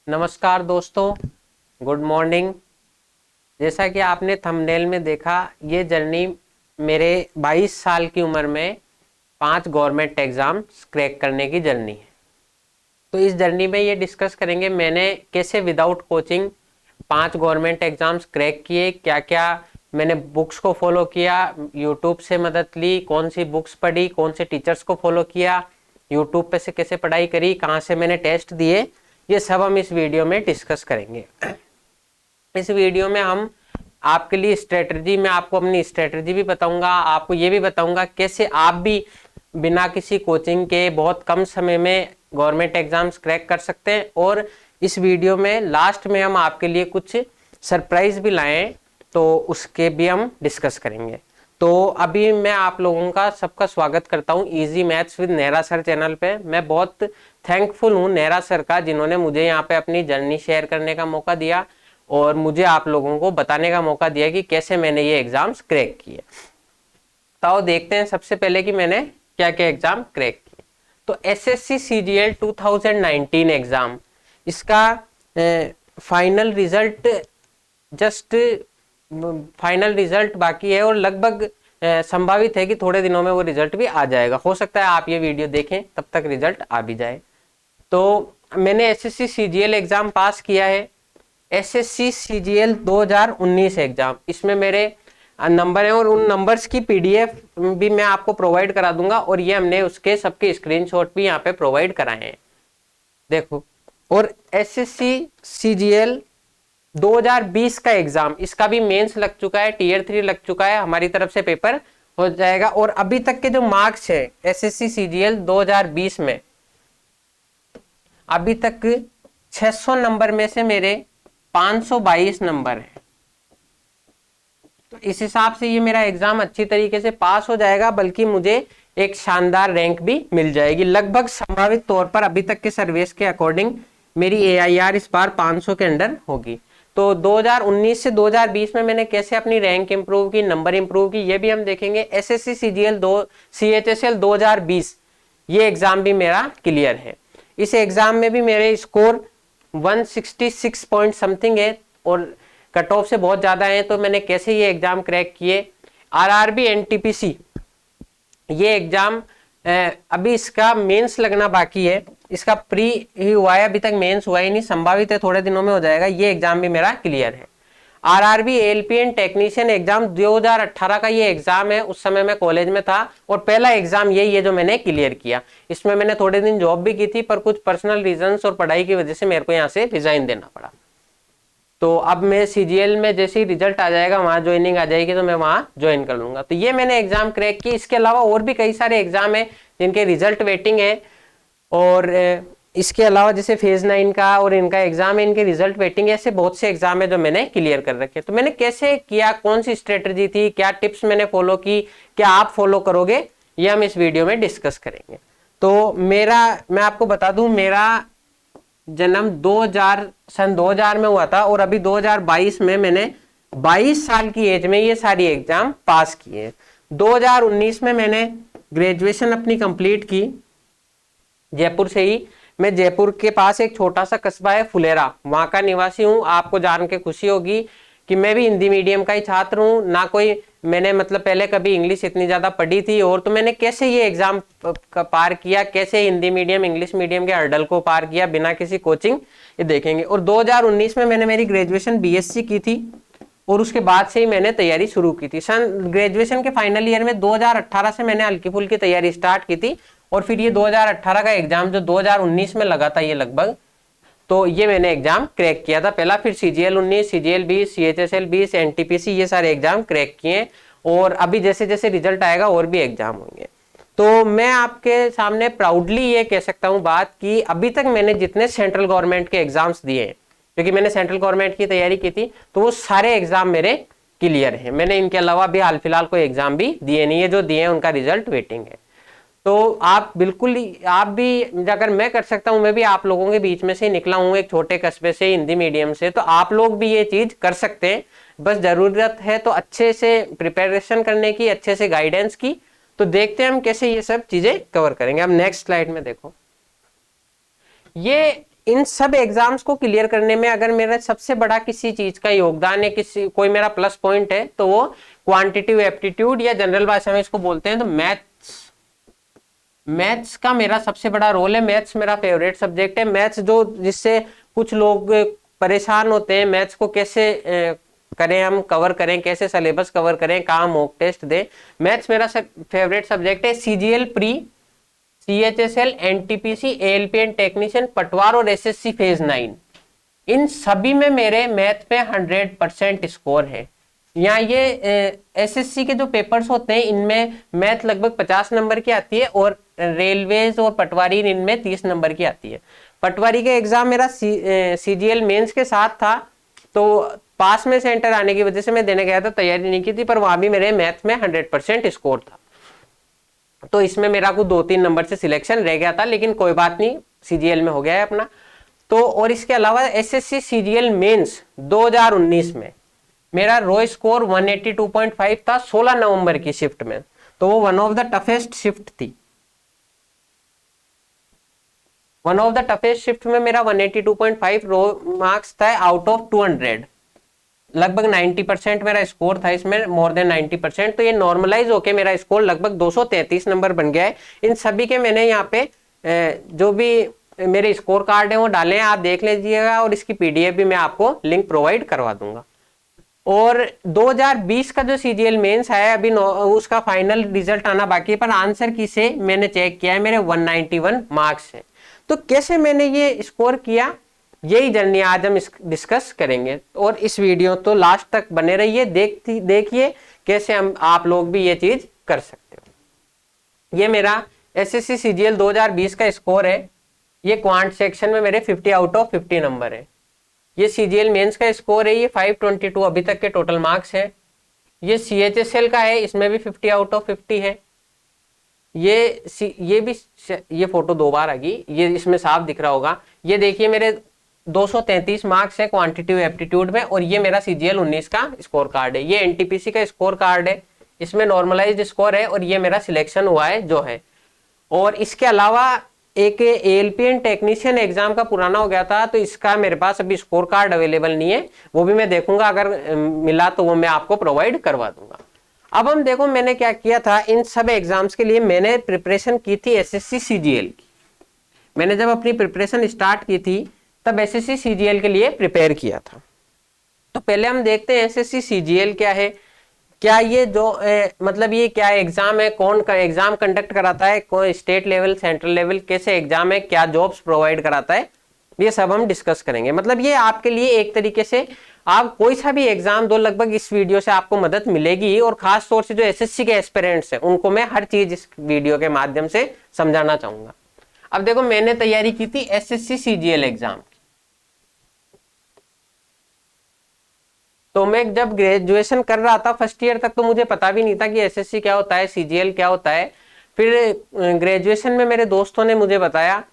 नमस्कार दोस्तों, good morning. जैसा कि आपने थंबनेल में देखा, ये जर्नी मेरे 22 साल की उम्र में 5 गवर्नमेंट एग्जाम क्रैक करने की जर्नी है। तो इस जर्नी में ये डिस्कस करेंगे मैंने कैसे without coaching 5 government exams crack किए, क्या क्या मैंने बुक्स को फॉलो किया, यूट्यूब से मदद ली, कौन सी बुक्स पढ़ी, कौन से टीचर्स को फॉलो किया, यूट्यूब पे से कैसे पढ़ाई करी, कहाँ से मैंने टेस्ट दिए, ये सब हम इस वीडियो में डिस्कस करेंगे। इस वीडियो में हम आपके लिए स्ट्रेटजी, मैं आपको अपनी स्ट्रेटजी भी बताऊंगा, आपको ये भी बताऊंगा कैसे आप भी बिना किसी कोचिंग के बहुत कम समय में गवर्नमेंट एग्जाम्स क्रैक कर सकते हैं। और इस वीडियो में लास्ट में हम आपके लिए कुछ सरप्राइज भी लाएं, तो उसके भी हम डिस्कस करेंगे। तो अभी मैं आप लोगों का सबका स्वागत करता हूं easy maths with Nehra sir channel पे। मैं बहुत थैंकफुल हूं नेहरा सर का, जिन्होंने मुझे यहाँ पे अपनी जर्नी शेयर करने का मौका दिया और मुझे आप लोगों को बताने का मौका दिया कि कैसे मैंने ये एग्जाम्स क्रैक किए। तो देखते हैं सबसे पहले कि मैंने क्या क्या एग्जाम क्रैक किए। तो एसएससी सीजीएल 2019 एग्जाम, इसका final result just final result बाकी है और लगभग संभावित है कि थोड़े दिनों में वो रिजल्ट भी आ जाएगा। हो सकता है आप ये वीडियो देखें तब तक रिजल्ट आ भी जाए। तो मैंने एसएससी सीजीएल एग्जाम पास किया है, एसएससी सीजीएल 2019 एग्जाम। इसमें मेरे नंबर हैं और उन नंबर्स की पीडीएफ भी मैं आपको प्रोवाइड करा दूंगा, और ये हमने उसके सबके स्क्रीनशॉट भी यहाँ पे प्रोवाइड कराए हैं, देखो। और एसएससी सीजीएल 2020 का एग्जाम, इसका भी मेंस लग चुका है, टीयर 3 लग चुका है, हमारी तरफ से पेपर हो जाएगा। और अभी तक के जो मार्क्स है एसएससी सीजीएल 2020 में, अभी तक 600 नंबर में से मेरे 522 नंबर है। तो इस हिसाब से ये मेरा एग्जाम अच्छी तरीके से पास हो जाएगा, बल्कि मुझे एक शानदार रैंक भी मिल जाएगी। लगभग संभावित तौर पर अभी तक के सर्वेस के अकॉर्डिंग मेरी एआईआर इस बार 500 के अंडर होगी। तो 2019 से 2020 में मैंने कैसे अपनी रैंक इंप्रूव की, नंबर इंप्रूव की, ये भी हम देखेंगे। एसएससी सीजीएल सीएचएसएल 2020 ये एग्जाम भी मेरा क्लियर है। इस एग्जाम में भी मेरे स्कोर 166 पॉइंट समथिंग है और कट ऑफ से बहुत ज्यादा है। तो मैंने कैसे ये एग्जाम क्रैक किए। आरआरबी एनटीपीसी ये एग्जाम अभी इसका मेंस लगना बाकी है, इसका प्री ही हुआ है, अभी तक मेंस हुआ ही नहीं, संभावित है थोड़े दिनों में हो जाएगा। ये एग्जाम भी मेरा क्लियर है। आरआरबी एलपीएन टेक्नीशियन एग्जाम 2018 का ये एग्जाम है, उस समय मैं कॉलेज में था और पहला एग्जाम यही है जो मैंने क्लियर किया। इसमें मैंने थोड़े दिन जॉब भी की थी, पर कुछ पर्सनल रीजंस और पढ़ाई की वजह से मेरे को यहाँ से रिजाइन देना पड़ा। तो अब मैं सीजीएल में जैसे ही रिजल्ट आ जाएगा, वहां ज्वाइनिंग आ जाएगी, तो मैं वहां ज्वाइन कर लूंगा। तो ये मैंने एग्जाम क्रैक की। इसके अलावा और भी कई सारे एग्जाम है जिनके रिजल्ट वेटिंग है, और इसके अलावा जैसे फेज 9 का और इनका एग्जाम है, इनके रिजल्ट वेटिंग है। ऐसे बहुत से एग्जाम है जो मैंने क्लियर कर रखे। तो मैंने कैसे किया, कौन सी स्ट्रेटजी थी, क्या टिप्स मैंने फॉलो की, क्या आप फॉलो करोगे, ये हम इस वीडियो में डिस्कस करेंगे। तो मैं आपको बता दूं, मेरा जन्म 2000 में हुआ था और अभी 2022 में मैंने 22 साल की एज में ये सारी एग्जाम पास किए। 2019 में मैंने ग्रेजुएशन अपनी कंप्लीट की जयपुर से ही। मैं जयपुर के पास एक छोटा सा कस्बा है फुलेरा, वहां का निवासी हूँ। आपको जान के खुशी होगी कि मैं भी हिंदी मीडियम का ही छात्र हूँ। ना कोई मैंने मतलब पहले कभी इंग्लिश इतनी ज्यादा पढ़ी थी, और तो मैंने कैसे ये एग्जाम पार किया, कैसे हिंदी मीडियम इंग्लिश मीडियम के हर्डल को पार किया बिना किसी कोचिंग, ये देखेंगे। और 2019 में मैंने मेरी ग्रेजुएशन बीएससी की थी और उसके बाद से ही मैंने तैयारी शुरू की थी। ग्रेजुएशन के फाइनल ईयर में 2018 से मैंने हल्की फुल्की तैयारी स्टार्ट की थी, और फिर ये 2018 का एग्जाम जो 2019 में लगा था ये लगभग, तो ये मैंने एग्जाम क्रैक किया था पहला। फिर सीजीएल 19, सीजीएल 20, सीएचएसएल 20, एनटीपीसी, ये सारे एग्जाम क्रैक किए। और अभी जैसे जैसे रिजल्ट आएगा और भी एग्जाम होंगे। तो मैं आपके सामने प्राउडली ये कह सकता हूँ बात कि अभी तक मैंने जितने सेंट्रल गवर्नमेंट के एग्जाम्स दिए हैं, क्योंकि मैंने सेंट्रल गवर्नमेंट की तैयारी की थी, तो वो सारे एग्जाम मेरे क्लियर है। मैंने इनके अलावा भी हाल फिलहाल कोई एग्जाम भी दिए नहीं है, जो दिए हैं उनका रिजल्ट वेटिंग है। तो आप बिल्कुल, आप भी, अगर मैं कर सकता हूं, मैं भी आप लोगों के बीच में से निकला हूं, एक छोटे कस्बे से, हिंदी मीडियम से, तो आप लोग भी ये चीज कर सकते हैं। बस जरूरत है तो अच्छे से प्रिपरेशन करने की, अच्छे से गाइडेंस की। तो देखते हैं हम कैसे ये सब चीजें कवर करेंगे। अब नेक्स्ट स्लाइड में देखो, ये इन सब एग्जाम्स को क्लियर करने में अगर मेरा सबसे बड़ा किसी चीज का योगदान है, किसी कोई मेरा प्लस पॉइंट है, तो वो क्वांटिटिव एप्टीट्यूड या जनरल भाषा में इसको बोलते हैं तो मैथ्स का मेरा सबसे बड़ा रोल है। मैथ्स मेरा फेवरेट सब्जेक्ट है। मैथ्स जो जिससे कुछ लोग परेशान होते हैं, मैथ्स को कैसे करें, हम कवर करें, कैसे सिलेबस कवर करें, कहाँ मॉक टेस्ट दें। मैथ्स मेरा फेवरेट सब्जेक्ट है। CGL pre, CHSL, NTPC, ALP and technician, पटवार और एसएससी फेज 9, इन सभी में मेरे मैथ पे 100% स्कोर है। यहाँ ये एसएससी के जो पेपर्स होते हैं इनमें मैथ लगभग 50 नंबर की आती है और रेलवेज और पटवारी इनमें 30 नंबर की आती है। पटवारी का एग्जाम मेरा सीजीएल मेंस के साथ था, तो पास में सेंटर आने की वजह से मैं देने गया था, तैयारी नहीं की थी, पर वहां भी मेरे मैथ में 100% स्कोर था। तो इसमें मेरा कुछ 2-3 नंबर से सिलेक्शन रह गया था, लेकिन कोई बात नहीं, सीजीएल में हो गया है अपना। तो और इसके अलावा एसएससी सीजीएल मेंस 2019 में मेरा रो स्कोर 182.5 था 16 नवंबर की शिफ्ट में, तो वो one of the toughest shift थी। One of the toughest shift में मेरा 182.5 रो मार्क्स था आउट ऑफ 200, लगभग 90% मेरा स्कोर था इसमें, मोर देन 90%। तो ये नॉर्मलाइज होके मेरा स्कोर लगभग 233 नंबर बन गया है। इन सभी के मैंने यहाँ पे जो भी मेरे स्कोर कार्ड है वो डाले हैं, आप देख लीजिएगा, और इसकी पीडीएफ भी मैं आपको लिंक प्रोवाइड करवा दूंगा। और 2020 का जो सीजीएल मेंस है अभी उसका फाइनल रिजल्ट आना बाकी है, पर आंसर की से मैंने चेक किया है, मेरे 191 मार्क्स है। तो कैसे मैंने ये स्कोर किया, यही जर्नी आज हम डिस्कस करेंगे। और इस वीडियो तो लास्ट तक बने रहिए, देखिए कैसे हम आप लोग भी ये चीज कर सकते हो। ये मेरा एसएससी सीजीएल 2020 का स्कोर है। ये क्वांट सेक्शन में मेरे 50 आउट ऑफ 50 नंबर है। ये सीजीएल मेंस का स्कोर है, ये 522 अभी तक के टोटल मार्क्स है। ये सीएचएसएल का है, इसमें भी 50 आउट ऑफ 50 है। ये भी, ये फोटो 2 बार आ गई, ये इसमें साफ दिख रहा होगा। ये देखिए मेरे 233 मार्क्स है क्वांटिटिव एप्टीट्यूड में, और ये मेरा सीजीएल 19 का स्कोर कार्ड है। ये एनटीपीसी का स्कोर कार्ड है, इसमें नॉर्मलाइज्ड स्कोर है, और ये मेरा सिलेक्शन हुआ है जो है। और इसके अलावा एक एएलपी एंड टेक्नीशियन एग्जाम का पुराना हो गया था, तो इसका मेरे पास अभी स्कोर कार्ड अवेलेबल नहीं है, वो भी मैं देखूंगा, अगर मिला तो वो मैं आपको प्रोवाइड करवा दूंगा। अब हम देखो मैंने क्या किया था, इन सब एग्जाम्स के लिए मैंने प्रिपरेशन की थी एसएससी सीजीएल की। मैंने जब अपनी प्रिपरेशन स्टार्ट की थी तब एसएससी सीजीएल के लिए प्रिपेयर किया था। तो पहले हम देखते हैं एसएससी सीजीएल क्या है, क्या ये जो मतलब ये क्या एग्जाम है, कौन का एग्जाम कंडक्ट कराता है, कौन स्टेट लेवल, सेंट्रल लेवल, कैसे एग्जाम है, क्या जॉब्स प्रोवाइड कराता है, ये सब हम डिस्कस करेंगे। मतलब ये आपके लिए एक तरीके से आप कोई सा भी एग्जाम दो, लगभग इस वीडियो से आपको मदद मिलेगी। और खास तौर से जो एसएससी के एस्पिरेंट्स हैं उनको मैं हर चीज इस वीडियो के माध्यम से समझाना चाहूंगा। अब देखो मैंने तैयारी की थी एसएससी सीजीएल एग्जाम की। तो मैं जब ग्रेजुएशन कर रहा था फर्स्ट ईयर तक, तो मुझे पता भी नहीं था कि एसएससी क्या होता है, सीजीएल क्या होता है। फिर ग्रेजुएशन में मेरे दोस्तों ने मुझे बताया,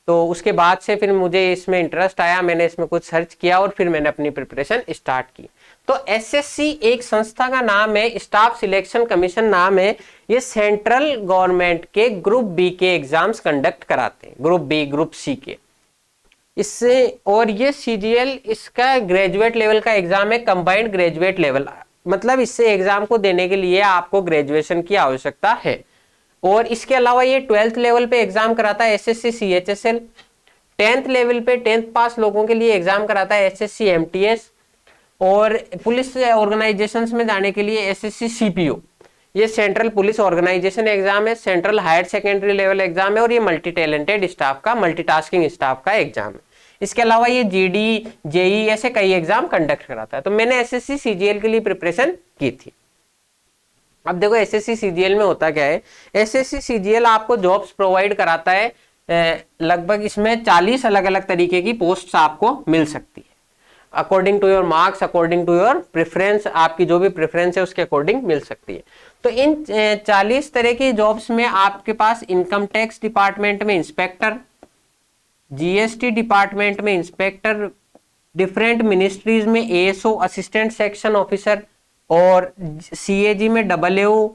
तो उसके बाद से फिर मुझे इसमें इंटरेस्ट आया, मैंने इसमें कुछ सर्च किया और फिर मैंने अपनी प्रिपरेशन स्टार्ट की। तो एसएससी एक संस्था का नाम है, स्टाफ सिलेक्शन कमीशन नाम है। ये सेंट्रल गवर्नमेंट के ग्रुप बी के एग्जाम्स कंडक्ट कराते हैं, ग्रुप बी, ग्रुप सी के। इससे, और ये सीजीएल इसका ग्रेजुएट लेवल का एग्जाम है, कंबाइंड ग्रेजुएट लेवल, मतलब इससे एग्जाम को देने के लिए आपको ग्रेजुएशन की आवश्यकता है। और इसके अलावा ये 12th लेवल पे एग्जाम कराता है एसएससी सीएचएसएल, 10th लेवल पे 10th पास लोगों के लिए एग्जाम कराता है एसएससी एमटीएस, और पुलिस ऑर्गेनाइजेशंस में जाने के लिए एसएससी सीपीओ। ये सेंट्रल पुलिस ऑर्गेनाइजेशन एग्जाम है, central higher secondary level exam है, और ये मल्टी टैलेंटेड स्टाफ का, मल्टीटास्किंग स्टाफ का एग्जाम है। इसके अलावा ये जीडी, जेई ऐसे कई एग्जाम कंडक्ट कराता है। तो मैंने एसएससी सीजीएल के लिए प्रिपरेशन की थी। अब देखो एसएससी सीजीएल में होता क्या है, एसएससी सीजीएल आपको जॉब्स प्रोवाइड कराता है, लगभग इसमें 40 अलग अलग तरीके की पोस्ट्स आपको मिल सकती है, according to your marks, according to your preference, आपकी जो भी प्रेफरेंस है उसके अकॉर्डिंग मिल सकती है। तो इन 40 तरह की जॉब्स में आपके पास इनकम टैक्स डिपार्टमेंट में इंस्पेक्टर, जीएसटी डिपार्टमेंट में इंस्पेक्टर, डिफरेंट मिनिस्ट्रीज में एएसओ असिस्टेंट सेक्शन ऑफिसर, और सीएजी में डबलएओ,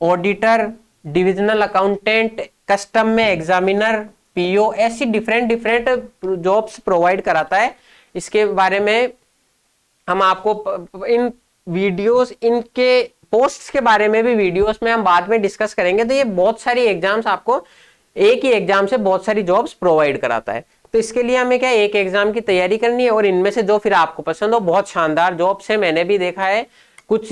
ऑडिटर, डिविजनल अकाउंटेंट, कस्टम में एग्जामिनर, पीओ, ऐसी डिफरेंट डिफरेंट जॉब्स प्रोवाइड कराता है। इसके बारे में हम आपको इन वीडियोस, इनके पोस्ट्स के बारे में भी वीडियोस में हम बाद में डिस्कस करेंगे। तो ये बहुत सारी एग्जाम्स आपको, एक ही एग्जाम से बहुत सारी जॉब्स प्रोवाइड कराता है। तो इसके लिए हमें क्या एक एग्जाम की तैयारी करनी है और इनमें से जो फिर आपको पसंद हो, बहुत शानदार जॉब्स है, मैंने भी देखा है, कुछ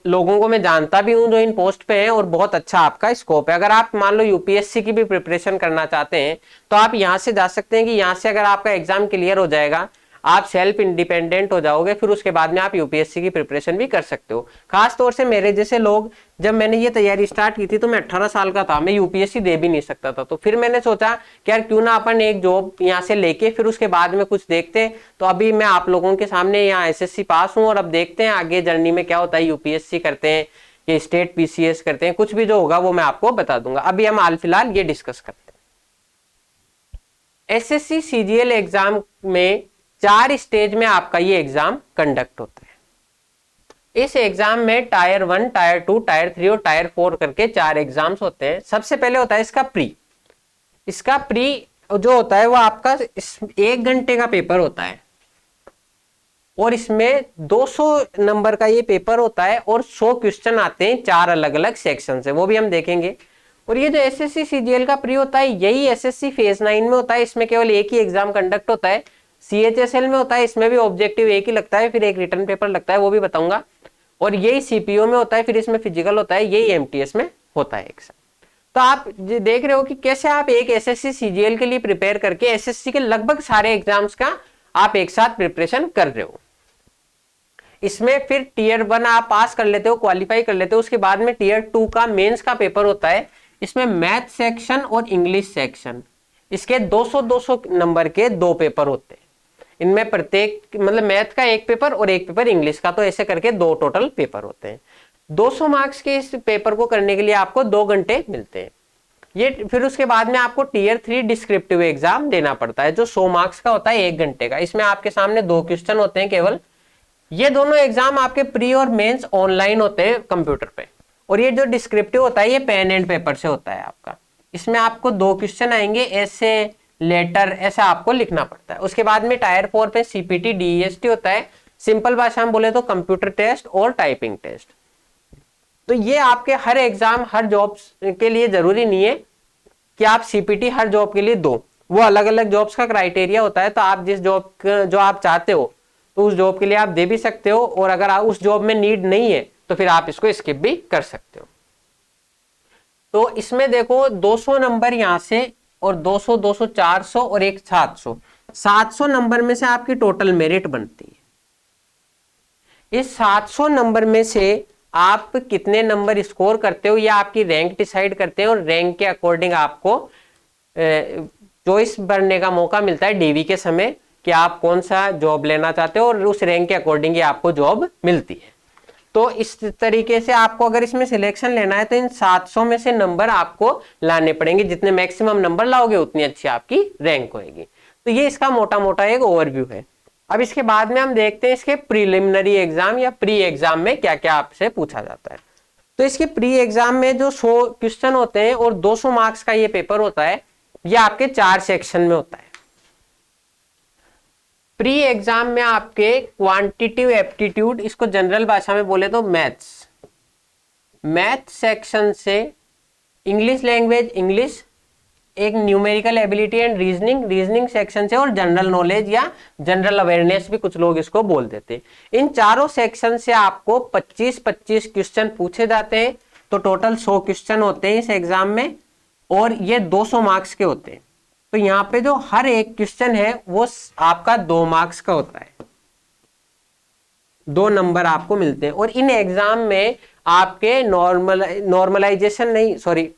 लोगों को मैं जानता भी हूं जो इन पोस्ट पे हैं और बहुत अच्छा आपका स्कोप है। अगर आप मान लो यूपीएससी की भी प्रिपरेशन करना चाहते हैं तो आप यहां से जा सकते हैं कि यहां से अगर आपका एग्जाम क्लियर हो जाएगा, आप सेल्फ इंडिपेंडेंट हो जाओगे, फिर उसके बाद में आप यूपीएससी की प्रिपरेशन भी कर सकते हो। खास तौर से मेरे जैसे लोग, जब मैंने ये तैयारी स्टार्ट की थी तो मैं 18 साल का था, मैं यूपीएससी दे भी नहीं सकता था। तो फिर मैंने सोचा कि यार क्यों ना अपन एक जॉब यहाँ से लेके फिर उसके बाद में कुछ देखते हैं। तो अभी मैं आप लोगों के सामने यहाँ एसएससी पास हूँ और अब देखते हैं आगे जर्नी में क्या होता है, यूपीएससी करते हैं या स्टेट पीसीएस करते हैं, कुछ भी जो होगा वो मैं आपको बता दूंगा। अभी हम हाल फिलहाल ये डिस्कस करते हैं। एसएससी सीजीएल एग्जाम में 4 स्टेज में आपका ये एग्जाम कंडक्ट होता है। इस एग्जाम में टायर 1, टायर 2, टायर 3 और टायर 4 करके 4 एग्जाम्स होते हैं। सबसे पहले होता है इसका प्री। इसका प्री जो होता है वो आपका 1 घंटे का पेपर होता है और इसमें 200 नंबर का ये पेपर होता है और 100 क्वेश्चन आते हैं 4 अलग अलग सेक्शन से, वो भी हम देखेंगे। और ये जो एसएससी सीजीएल का प्री होता है यही एसएससी फेज 9 में होता है। इसमें केवल एक ही एग्जाम कंडक्ट होता है। सीएचएसएल में होता है, इसमें भी ऑब्जेक्टिव एक ही लगता है, फिर एक रिटर्न पेपर लगता है, वो भी बताऊंगा। और यही सीपीओ में होता है, फिर इसमें फिजिकल होता है, यही एमटीएस में होता है एग्जाम। तो आप देख रहे हो कि कैसे आप एक एसएससी सीजीएल के लिए प्रिपेयर करके एसएससी के लगभग सारे एग्जाम्स का आप एक साथ प्रिपरेशन कर रहे हो। इसमें फिर टीयर 1 आप पास कर लेते हो, क्वालिफाई कर लेते हो, उसके बाद में टीयर 2 का मेंस का पेपर होता है। इसमें मैथ सेक्शन और इंग्लिश सेक्शन, इसके 200-200 नंबर के 2 पेपर होते हैं। इनमें प्रत्येक मतलब मैथ का एक पेपर और एक पेपर इंग्लिश का, तो ऐसे करके 2 टोटल पेपर होते हैं। 200 मार्क्स के इस पेपर को करने के लिए आपको 2 घंटे मिलते हैं। ये फिर उसके बाद में आपको टीयर 3 डिस्क्रिप्टिव एग्जाम देना पड़ता है जो 100 मार्क्स का होता है 1 घंटे का। इसमें आपके सामने 2 क्वेश्चन होते हैं केवल। ये दोनों एग्जाम आपके प्री और मेंस ऑनलाइन होते हैं कंप्यूटर पे। और ये जो डिस्क्रिप्टिव होता है ये पेन एंड पेपर से होता है आपका। इसमें आपको 2 क्वेश्चन आएंगे, ऐसे लेटर ऐसा आपको लिखना पड़ता है। उसके बाद में टायर 4 पे सीपीटी डीईएसटी होता है। सिंपल भाषा में बोले तो कंप्यूटर टेस्ट और टाइपिंग टेस्ट। तो ये आपके हर एग्जाम हर जॉब के लिए जरूरी नहीं है कि आप सीपीटी हर जॉब के लिए दो, वो अलग अलग जॉब्स का क्राइटेरिया होता है। तो आप जिस जॉब जो आप चाहते हो तो उस जॉब के लिए आप दे भी सकते हो, और अगर आप उस जॉब में नीड नहीं है तो फिर आप इसको स्किप भी कर सकते हो। तो इसमें देखो 200 नंबर यहां से और 200, 200, 400 और एक 700, 700 नंबर में से आपकी टोटल मेरिट बनती है। इस 700 नंबर में से आप कितने नंबर स्कोर करते हो या आपकी रैंक डिसाइड करते हैं, और रैंक के अकॉर्डिंग आपको चॉइस भरने का मौका मिलता है डीवी के समय कि आप कौन सा जॉब लेना चाहते हो, और उस रैंक के अकॉर्डिंग ही आपको जॉब मिलती है। तो इस तरीके से आपको अगर इसमें सिलेक्शन लेना है तो इन 700 में से नंबर आपको लाने पड़ेंगे। जितने मैक्सिमम नंबर लाओगे उतनी अच्छी आपकी रैंक होगी। तो ये इसका मोटा मोटा एक ओवरव्यू है। अब इसके बाद में हम देखते हैं इसके प्रीलिमिनरी एग्जाम या प्री एग्जाम में क्या क्या आपसे पूछा जाता है। तो इसके प्री एग्जाम में जो 100 क्वेश्चन होते हैं और 200 मार्क्स का ये पेपर होता है, ये आपके 4 सेक्शन में होता है। प्री एग्जाम में आपके क्वांटिटिव एप्टीट्यूड, इसको जनरल भाषा में बोले तो मैथ्स, मैथ सेक्शन से इंग्लिश लैंग्वेज इंग्लिश, एक numerical ability and reasoning, reasoning section से, और जनरल नॉलेज या जनरल अवेयरनेस भी कुछ लोग इसको बोल देते हैं। इन चारों सेक्शन से आपको 25-25 क्वेश्चन पूछे जाते हैं। तो टोटल 100 क्वेश्चन होते हैं इस एग्जाम में और ये 200 मार्क्स के होते हैं। तो यहाँ पे जो हर एक क्वेश्चन है वो आपका 2 मार्क्स का होता है, 2 नंबर आपको मिलते हैं। और इन एग्जाम में आपके नॉर्मलाइजेशन नहीं, सॉरी,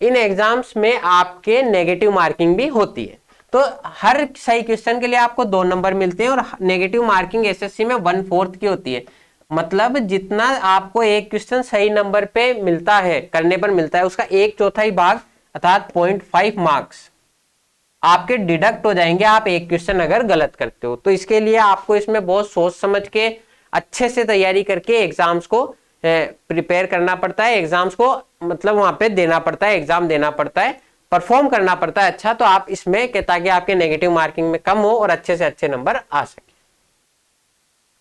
इन एग्जाम्स में आपके नेगेटिव मार्किंग भी होती है। तो हर सही क्वेश्चन के लिए आपको 2 नंबर मिलते हैं और नेगेटिव मार्किंग एसएससी में 1/4 की होती है। मतलब जितना आपको एक क्वेश्चन सही नंबर पे मिलता है, करने पर मिलता है, उसका 1/4 भाग अर्थात 0.5 मार्क्स आपके डिडक्ट हो जाएंगे आप एक क्वेश्चन अगर गलत करते हो। तो इसके लिए आपको इसमें बहुत सोच समझ के अच्छे से तैयारी करके एग्जाम्स को प्रिपेयर करना पड़ता है, एग्जाम्स को मतलब वहां पे देना पड़ता है, एग्जाम देना पड़ता है। परफॉर्म करना पड़ता है अच्छा, तो आप इसमें ताकि आपके नेगेटिव मार्किंग में कम हो और अच्छे से अच्छे नंबर आ सके।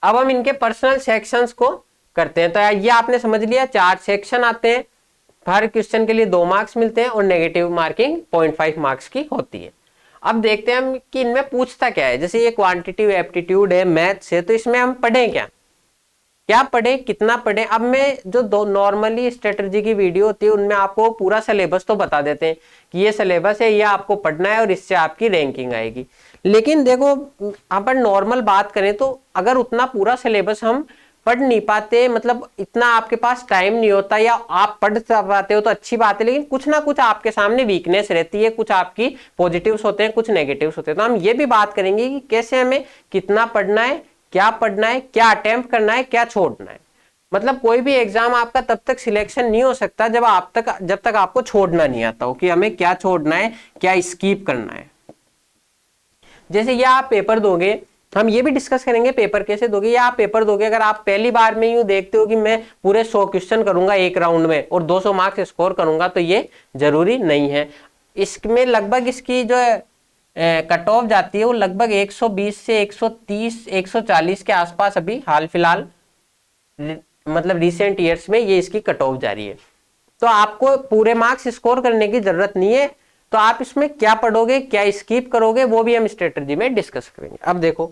अब हम इनके पर्सनल सेक्शंस को करते हैं। तो ये आपने समझ लिया, 4 सेक्शन आते हैं, हर क्वेश्चन के लिए 2 मार्क्स मिलते हैं और नेगेटिव मार्किंग 0.5 मार्क्स की होती है। अब देखते हैं हम कि इनमें पूछता क्या है। जैसे ये क्वांटिटिव एप्टीट्यूड है, मैथ्स है, तो इसमें हम पढ़ें क्या पढ़े, कितना पढ़े। अब मैं जो दो नॉर्मली स्ट्रेटजी की वीडियो होती है उनमें आपको पूरा सिलेबस तो बता देते हैं कि ये सिलेबस है, ये आपको पढ़ना है और इससे आपकी रैंकिंग आएगी। लेकिन देखो अपन नॉर्मल बात करें तो अगर उतना पूरा सिलेबस हम पढ़ नहीं पाते, मतलब इतना आपके पास टाइम नहीं होता या आप पढ़ पाते हो तो अच्छी बात है, लेकिन कुछ ना कुछ आपके सामने वीकनेस रहती है, कुछ आपकी पॉजिटिव्स होते हैं, कुछ नेगेटिव्स होते हैं। तो हम ये भी बात करेंगे कि कैसे हमें कितना पढ़ना है, क्या पढ़ना है, क्या अटेम्प्ट करना है, क्या छोड़ना है। मतलब कोई भी एग्जाम आपका तब तक सिलेक्शन नहीं हो सकता जब तक आपको छोड़ना नहीं आता हो कि हमें क्या छोड़ना है, क्या स्किप करना है। जैसे ये आप पेपर दोगे, हम ये भी डिस्कस करेंगे पेपर कैसे दोगे, या आप पेपर दोगे अगर आप पहली बार में यूं देखते हो कि मैं पूरे 100 क्वेश्चन करूंगा एक राउंड में और 200 मार्क्स स्कोर करूंगा, तो ये जरूरी नहीं है। इसमें लगभग इसकी जो कट ऑफ जाती है वो लगभग 120 से 130 140 के आसपास अभी हाल फिलहाल मतलब रिसेंट ईयर्स में ये इसकी कट ऑफ जा रही है। तो आपको पूरे मार्क्स स्कोर करने की जरूरत नहीं है। तो आप इसमें क्या पढ़ोगे, क्या स्किप करोगे, वो भी हम स्ट्रेटजी में डिस्कस करेंगे। अब देखो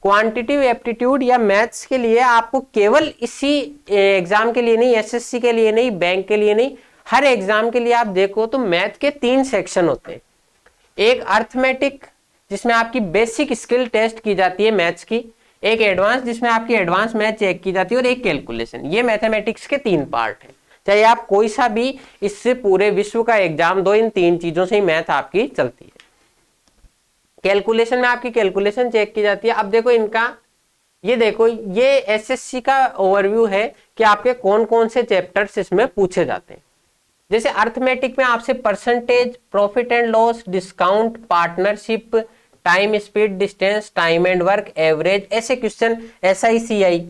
क्वांटिटिव एप्टीट्यूड या मैथ्स के लिए आपको केवल इसी एग्जाम के लिए नहीं, एसएससी के लिए नहीं, बैंक के लिए नहीं, हर एग्जाम के लिए आप देखो तो मैथ के 3 सेक्शन होते हैं। एक अर्थमेटिक जिसमें आपकी बेसिक स्किल टेस्ट की जाती है मैथ्स की, एक एडवांस जिसमें आपकी एडवांस मैथ चेक की जाती है और एक कैलकुलेशन। ये मैथमेटिक्स के 3 पार्ट हैं। चाहे आप कोई सा भी इससे पूरे विश्व का एग्जाम दो, इन 3 चीजों से ही मैथ आपकी चलती है। कैलकुलेशन में आपकी कैलकुलेशन चेक की जाती है। अब देखो इनका ये देखो, ये एसएससी का ओवरव्यू है कि आपके कौन कौन से चैप्टर्स इसमें पूछे जाते हैं। जैसे अर्थमेटिक में आपसे percentage, profit and loss, discount, partnership, time, speed, distance, time and work, average, ऐसे क्वेश्चन, SICI,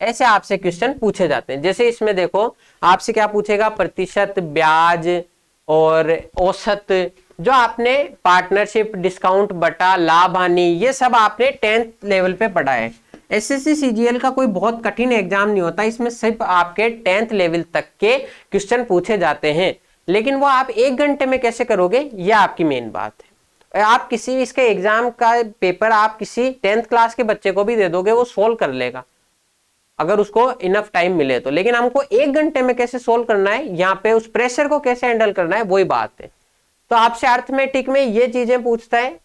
ऐसे आपसे क्वेश्चन पूछे जाते हैं। जैसे इसमें देखो आपसे क्या पूछेगा, प्रतिशत, ब्याज और औसत, जो आपने पार्टनरशिप, डिस्काउंट बटा लाभ हानि, ये सब आपने 10th लेवल पे पढ़ा है। SSC CGL का कोई बहुत कठिन एग्जाम नहीं होता, इसमें सिर्फ आपके 10th लेवल तक के क्वेश्चन पूछे जाते हैं। लेकिन वो आप 1 घंटे में कैसे करोगे, ये आपकी मेन बात है। आप किसी इसके एग्जाम का पेपर आप किसी 10th क्लास के बच्चे को भी दे दोगे, वो सोल्व कर लेगा अगर उसको इनफ टाइम मिले तो। लेकिन हमको 1 घंटे में कैसे सोल्व करना है, यहाँ पे उस प्रेशर को कैसे हैंडल करना है, वही बात है। तो आपसे अर्थमेटिक में ये चीजें पूछता है।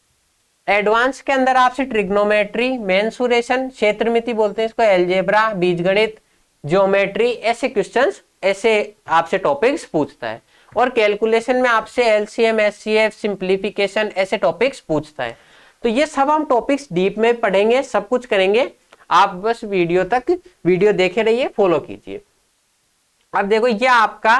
एडवांस के अंदर आपसे ट्रिग्नोमेट्री, मेंसुरेशन, क्षेत्रमिति बोलते हैं इसको, अलजेब्रा, बीजगणित, ज्योमेट्री, ऐसे क्वेश्चंस, ऐसे आपसे टॉपिक्स पूछता है। और कैलकुलेशन में आपसे LCM, SCF, सिंप्लीफिकेशन, ऐसे टॉपिक्स पूछता है। तो ये सब हम टॉपिक्स डीप में पढ़ेंगे, सब कुछ करेंगे। आप बस वीडियो देखे रहिए, फॉलो कीजिए। अब देखो ये आपका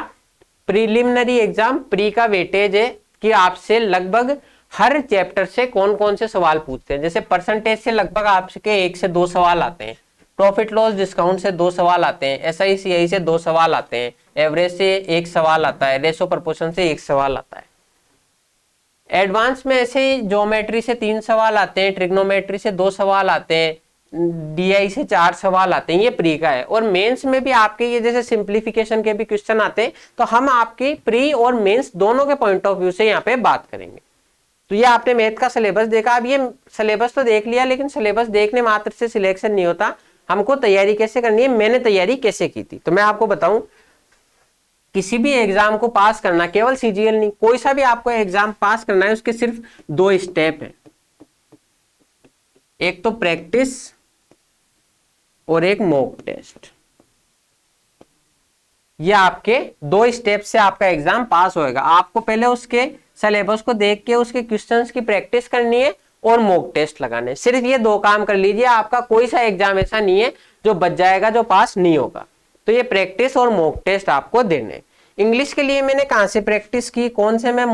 प्रीलिमिनरी एग्जाम प्री का वेटेज है कि आपसे लगभग हर चैप्टर से कौन कौन से सवाल पूछते हैं। जैसे परसेंटेज से लगभग आपके 1 से 2 सवाल आते हैं, प्रॉफिट लॉस डिस्काउंट से 2 सवाल आते हैं, SICI से 2 सवाल आते हैं, एवरेज से 1 सवाल आता है, रेशो प्रपोर्शन से 1 सवाल आता है। एडवांस में ऐसे ज्योमेट्री से 3 सवाल आते हैं, ट्रिग्नोमेट्री से 2 सवाल आते हैं, DI से 4 सवाल आते हैं। ये प्री का है। और मेंस में भी आपके ये जैसे सिंप्लीफिकेशन के भी क्वेश्चन आते हैं। तो हम आपकी प्री और मेंस दोनों के पॉइंट ऑफ व्यू से यहाँ पे बात करेंगे। तो ये आपने मैथ का सिलेबस देखा। अब ये सिलेबस तो देख लिया, लेकिन सिलेबस देखने मात्र से सिलेक्शन नहीं होता, हमको तैयारी कैसे करनी है, मैंने तैयारी कैसे की थी। तो मैं आपको बताऊं, किसी भी एग्जाम को पास करना, केवल CGL नहीं, कोई सा भी आपको एग्जाम पास करना है, उसके सिर्फ 2 स्टेप है। एक तो प्रैक्टिस और एक मॉक टेस्ट। ये आपके 2 स्टेप से आपका एग्जाम पास होएगा। आपको पहले उसके सिलेबस को देख के उसके क्वेश्चंस की प्रैक्टिस करनी है और मॉक टेस्ट लगाने। सिर्फ ये 2 काम कर लीजिए, आपका कोई सा एग्जाम ऐसा नहीं है जो बच जाएगा, जो पास नहीं होगा। तो ये प्रैक्टिस और मॉक टेस्ट आपको देने। इंग्लिश के लिए मैंने कहां से प्रैक्टिस की, कौन से मैं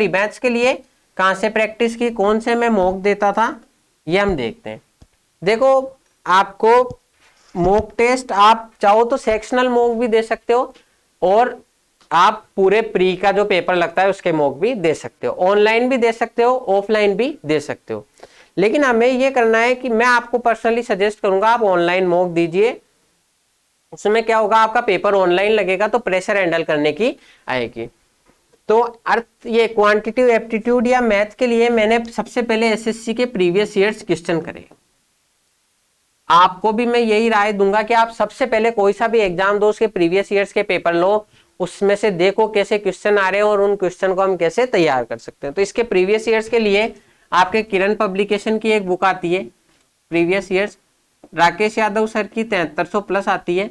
मैथ्स के लिए कहां से प्रैक्टिस की, कौन से मैं मॉक देता था, ये हम देखते हैं। देखो आपको मॉक टेस्ट आप चाहो तो सेक्शनल मॉक भी दे सकते हो, और आप पूरे प्री का जो पेपर लगता है उसके मॉक भी दे सकते हो, ऑनलाइन भी दे सकते हो, ऑफलाइन भी दे सकते हो। लेकिन हमें ये करना है कि मैं आपको पर्सनली सजेस्ट करूंगा आप ऑनलाइन मॉक दीजिए। उसमें क्या होगा, आपका पेपर ऑनलाइन लगेगा तो प्रेशर हैंडल करने की आएगी। तो अर्थ ये क्वांटिटेटिव एप्टीट्यूड या मैथ के लिए मैंने सबसे पहले एसएससी के प्रीवियस ईयर्स क्वेश्चन करे। आपको भी मैं यही राय दूंगा कि आप सबसे पहले कोई सा भी एग्जाम दो, उसके प्रीवियस ईयर्स के पेपर लो, उसमें से देखो कैसे क्वेश्चन आ रहे हैं और उन क्वेश्चन को हम कैसे तैयार कर सकते हैं। तो इसके प्रीवियस ईयर्स के लिए आपके किरण पब्लिकेशन की एक बुक आती है previous years, Rakesh Yadav sir की 7300 प्लस आती है।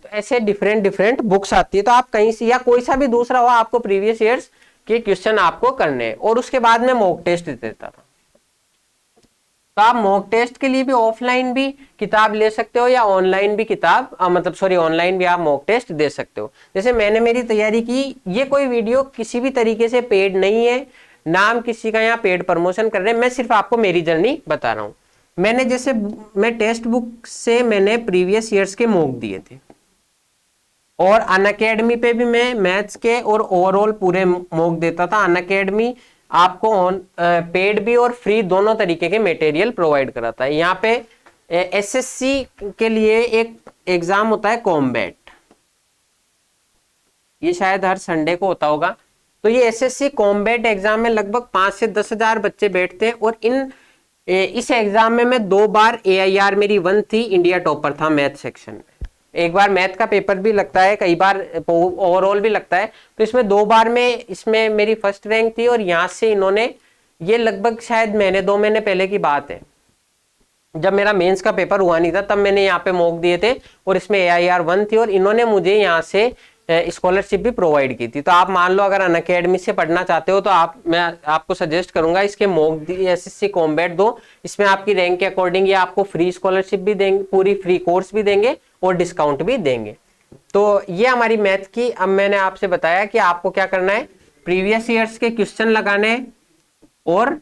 तो ऐसे डिफरेंट बुक्स आती है, तो आप कहीं से या कोई सा भी दूसरा हो, आपको प्रीवियस ईयर्स के क्वेश्चन आपको करने हैं। और उसके बाद में मॉक टेस्ट देता था। तो आप मॉक टेस्ट के लिए भी ऑफलाइन भी किताब ले सकते हो या ऑनलाइन भी किताब ऑनलाइन भी आप मॉक टेस्ट दे सकते हो। जैसे मैंने मेरी तैयारी की, ये कोई वीडियो किसी भी तरीके से पेड नहीं है, नाम किसी का यहाँ पेड प्रमोशन कर रहे हैं, मैं सिर्फ आपको मेरी जर्नी बता रहा हूँ। मैंने जैसे मैं टेक्स्ट बुक से मैंने प्रीवियस ईयर्स के मॉक दिए थे, और अनअकैडमी पे भी मैं मैथ्स के और ओवरऑल पूरे मॉक देता था। अनअकैडमी आपको पेड भी और फ्री दोनों तरीके के मटेरियल प्रोवाइड कराता है। यहाँ पे एसएससी के लिए एक एग्जाम होता है कॉम्बैट, ये शायद हर संडे को होता होगा। तो ये एसएससी कॉम्बैट एग्जाम में लगभग 5 से 10 हजार बच्चे बैठते हैं, और इस एग्जाम में मैं 2 बार AIR मेरी 1 थी, इंडिया टॉपर था मैथ सेक्शन में। एक बार मैथ का पेपर भी लगता है, कई बार ओवरऑल भी लगता है। तो इसमें 2 बार में इसमें मेरी फर्स्ट रैंक थी, और यहाँ से इन्होंने, ये लगभग शायद 2 महीने पहले की बात है, जब मेरा मेंस का पेपर हुआ नहीं था, तब मैंने यहाँ पे मॉक दिए थे, और इसमें AIR 1 थी, और इन्होंने मुझे यहाँ से स्कॉलरशिप भी प्रोवाइड की थी। तो आप मान लो अगर अनअकैडमी से पढ़ना चाहते हो, तो मैं आपको सजेस्ट करूंगा इसके मॉक एसएससी कॉम्बैट दो। इसमें आपकी रैंक के अकॉर्डिंग ये आपको फ्री स्कॉलरशिप भी देंगे, पूरी फ्री कोर्स भी देंगे और डिस्काउंट भी देंगे। तो ये हमारी मैथ की, अब मैंने आपसे बताया कि आपको क्या करना है, प्रीवियस ईयर्स के क्वेश्चन लगाने और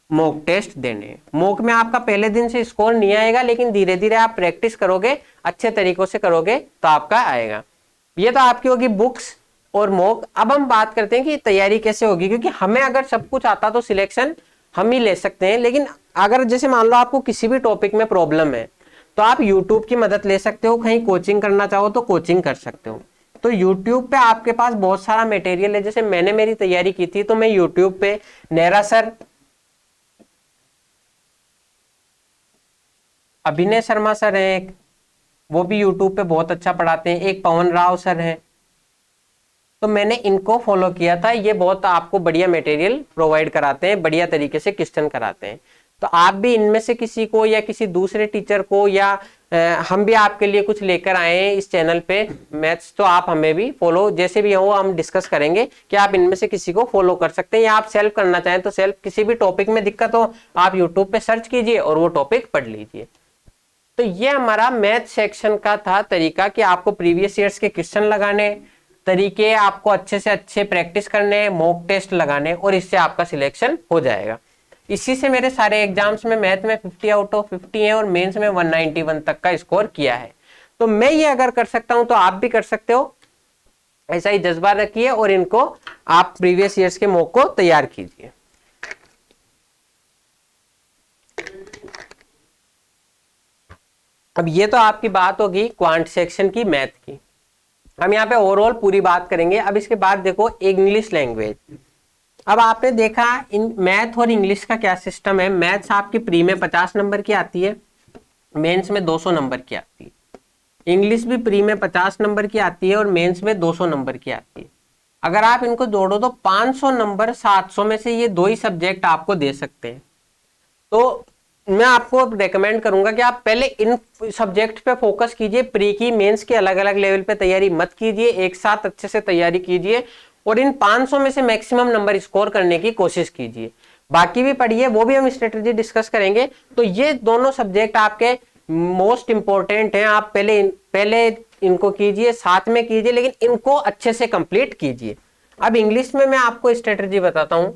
मॉक टेस्ट देने। मॉक में आपका पहले दिन से स्कोर नहीं आएगा, लेकिन धीरे धीरे आप प्रैक्टिस करोगे, अच्छे तरीकों से करोगे तो आपका आएगा। ये तो आपकी होगी बुक्स और मॉक। अब हम बात करते हैं कि तैयारी कैसे होगी, क्योंकि हमें अगर सब कुछ आता तो सिलेक्शन हम ही ले सकते हैं, लेकिन अगर जैसे मान लो आपको किसी भी टॉपिक में प्रॉब्लम है, तो आप यूट्यूब की मदद ले सकते हो, कहीं कोचिंग करना चाहो तो कोचिंग कर सकते हो। तो यूट्यूब पे आपके पास बहुत सारा मटेरियल है। जैसे मैंने मेरी तैयारी की थी, तो मैं यूट्यूब पे नेहरा सर, अभिनय शर्मा सर हैं एक, वो भी यूट्यूब पे बहुत अच्छा पढ़ाते हैं, एक पवन राव सर हैं, तो मैंने इनको फॉलो किया था। ये बहुत आपको बढ़िया मटेरियल प्रोवाइड कराते हैं, बढ़िया तरीके से क्वेश्चन कराते हैं। तो आप भी इनमें से किसी को या किसी दूसरे टीचर को, या हम भी आपके लिए कुछ लेकर आए हैं इस चैनल पे मैथ्स, तो आप हमें भी फॉलो, जैसे भी हो हम डिस्कस करेंगे कि आप इनमें से किसी को फॉलो कर सकते हैं, या आप सेल्फ करना चाहें तो सेल्फ, किसी भी टॉपिक में दिक्कत हो आप यूट्यूब पे सर्च कीजिए और वो टॉपिक पढ़ लीजिए। तो ये हमारा मैथ सेक्शन का था तरीका कि आपको प्रीवियस ईयर्स के क्वेश्चन लगाने, तरीके आपको अच्छे से अच्छे प्रैक्टिस करने, मॉक टेस्ट लगाने, और इससे आपका सिलेक्शन हो जाएगा। इसी से मेरे सारे एग्जाम्स में मैथ में 50 आउट ऑफ 50 है, और मेंस में 191 तक का स्कोर किया है। तो मैं ये अगर कर सकता हूं तो आप भी कर सकते हो। ऐसा ही जज्बा रखिए और इनको आप प्रीवियस ईयर्स के मॉक को तैयार कीजिए। अब ये तो आपकी बात होगी क्वांट सेक्शन की, मैथ की। हम यहाँ पे ओवरऑल पूरी बात करेंगे। अब इसके बाद देखो इंग्लिश लैंग्वेज। अब आपने देखा इन मैथ और इंग्लिश का क्या सिस्टम है। मैथ्स आपकी प्री में 50 नंबर की आती है, मेंस में 200 नंबर की आती है। इंग्लिश भी प्री में 50 नंबर की आती है और मेंस में 200 नंबर की आती है। अगर आप इनको जोड़ो तो 500 नंबर 700 में से ये 2 ही सब्जेक्ट आपको दे सकते हैं। तो मैं आपको रेकमेंड करूंगा कि आप पहले इन सब्जेक्ट पे फोकस कीजिए। प्री की, मेंस की अलग अलग लेवल पे तैयारी मत कीजिए, एक साथ अच्छे से तैयारी कीजिए और इन 500 में से मैक्सिमम नंबर स्कोर करने की कोशिश कीजिए। बाकी भी पढ़िए, वो भी हम स्ट्रेटेजी डिस्कस करेंगे। तो ये दोनों सब्जेक्ट आपके मोस्ट इंपॉर्टेंट हैं। आप पहले इनको कीजिए, साथ में कीजिए, लेकिन इनको अच्छे से कंप्लीट कीजिए। अब इंग्लिश में मैं आपको स्ट्रेटेजी बताता हूं।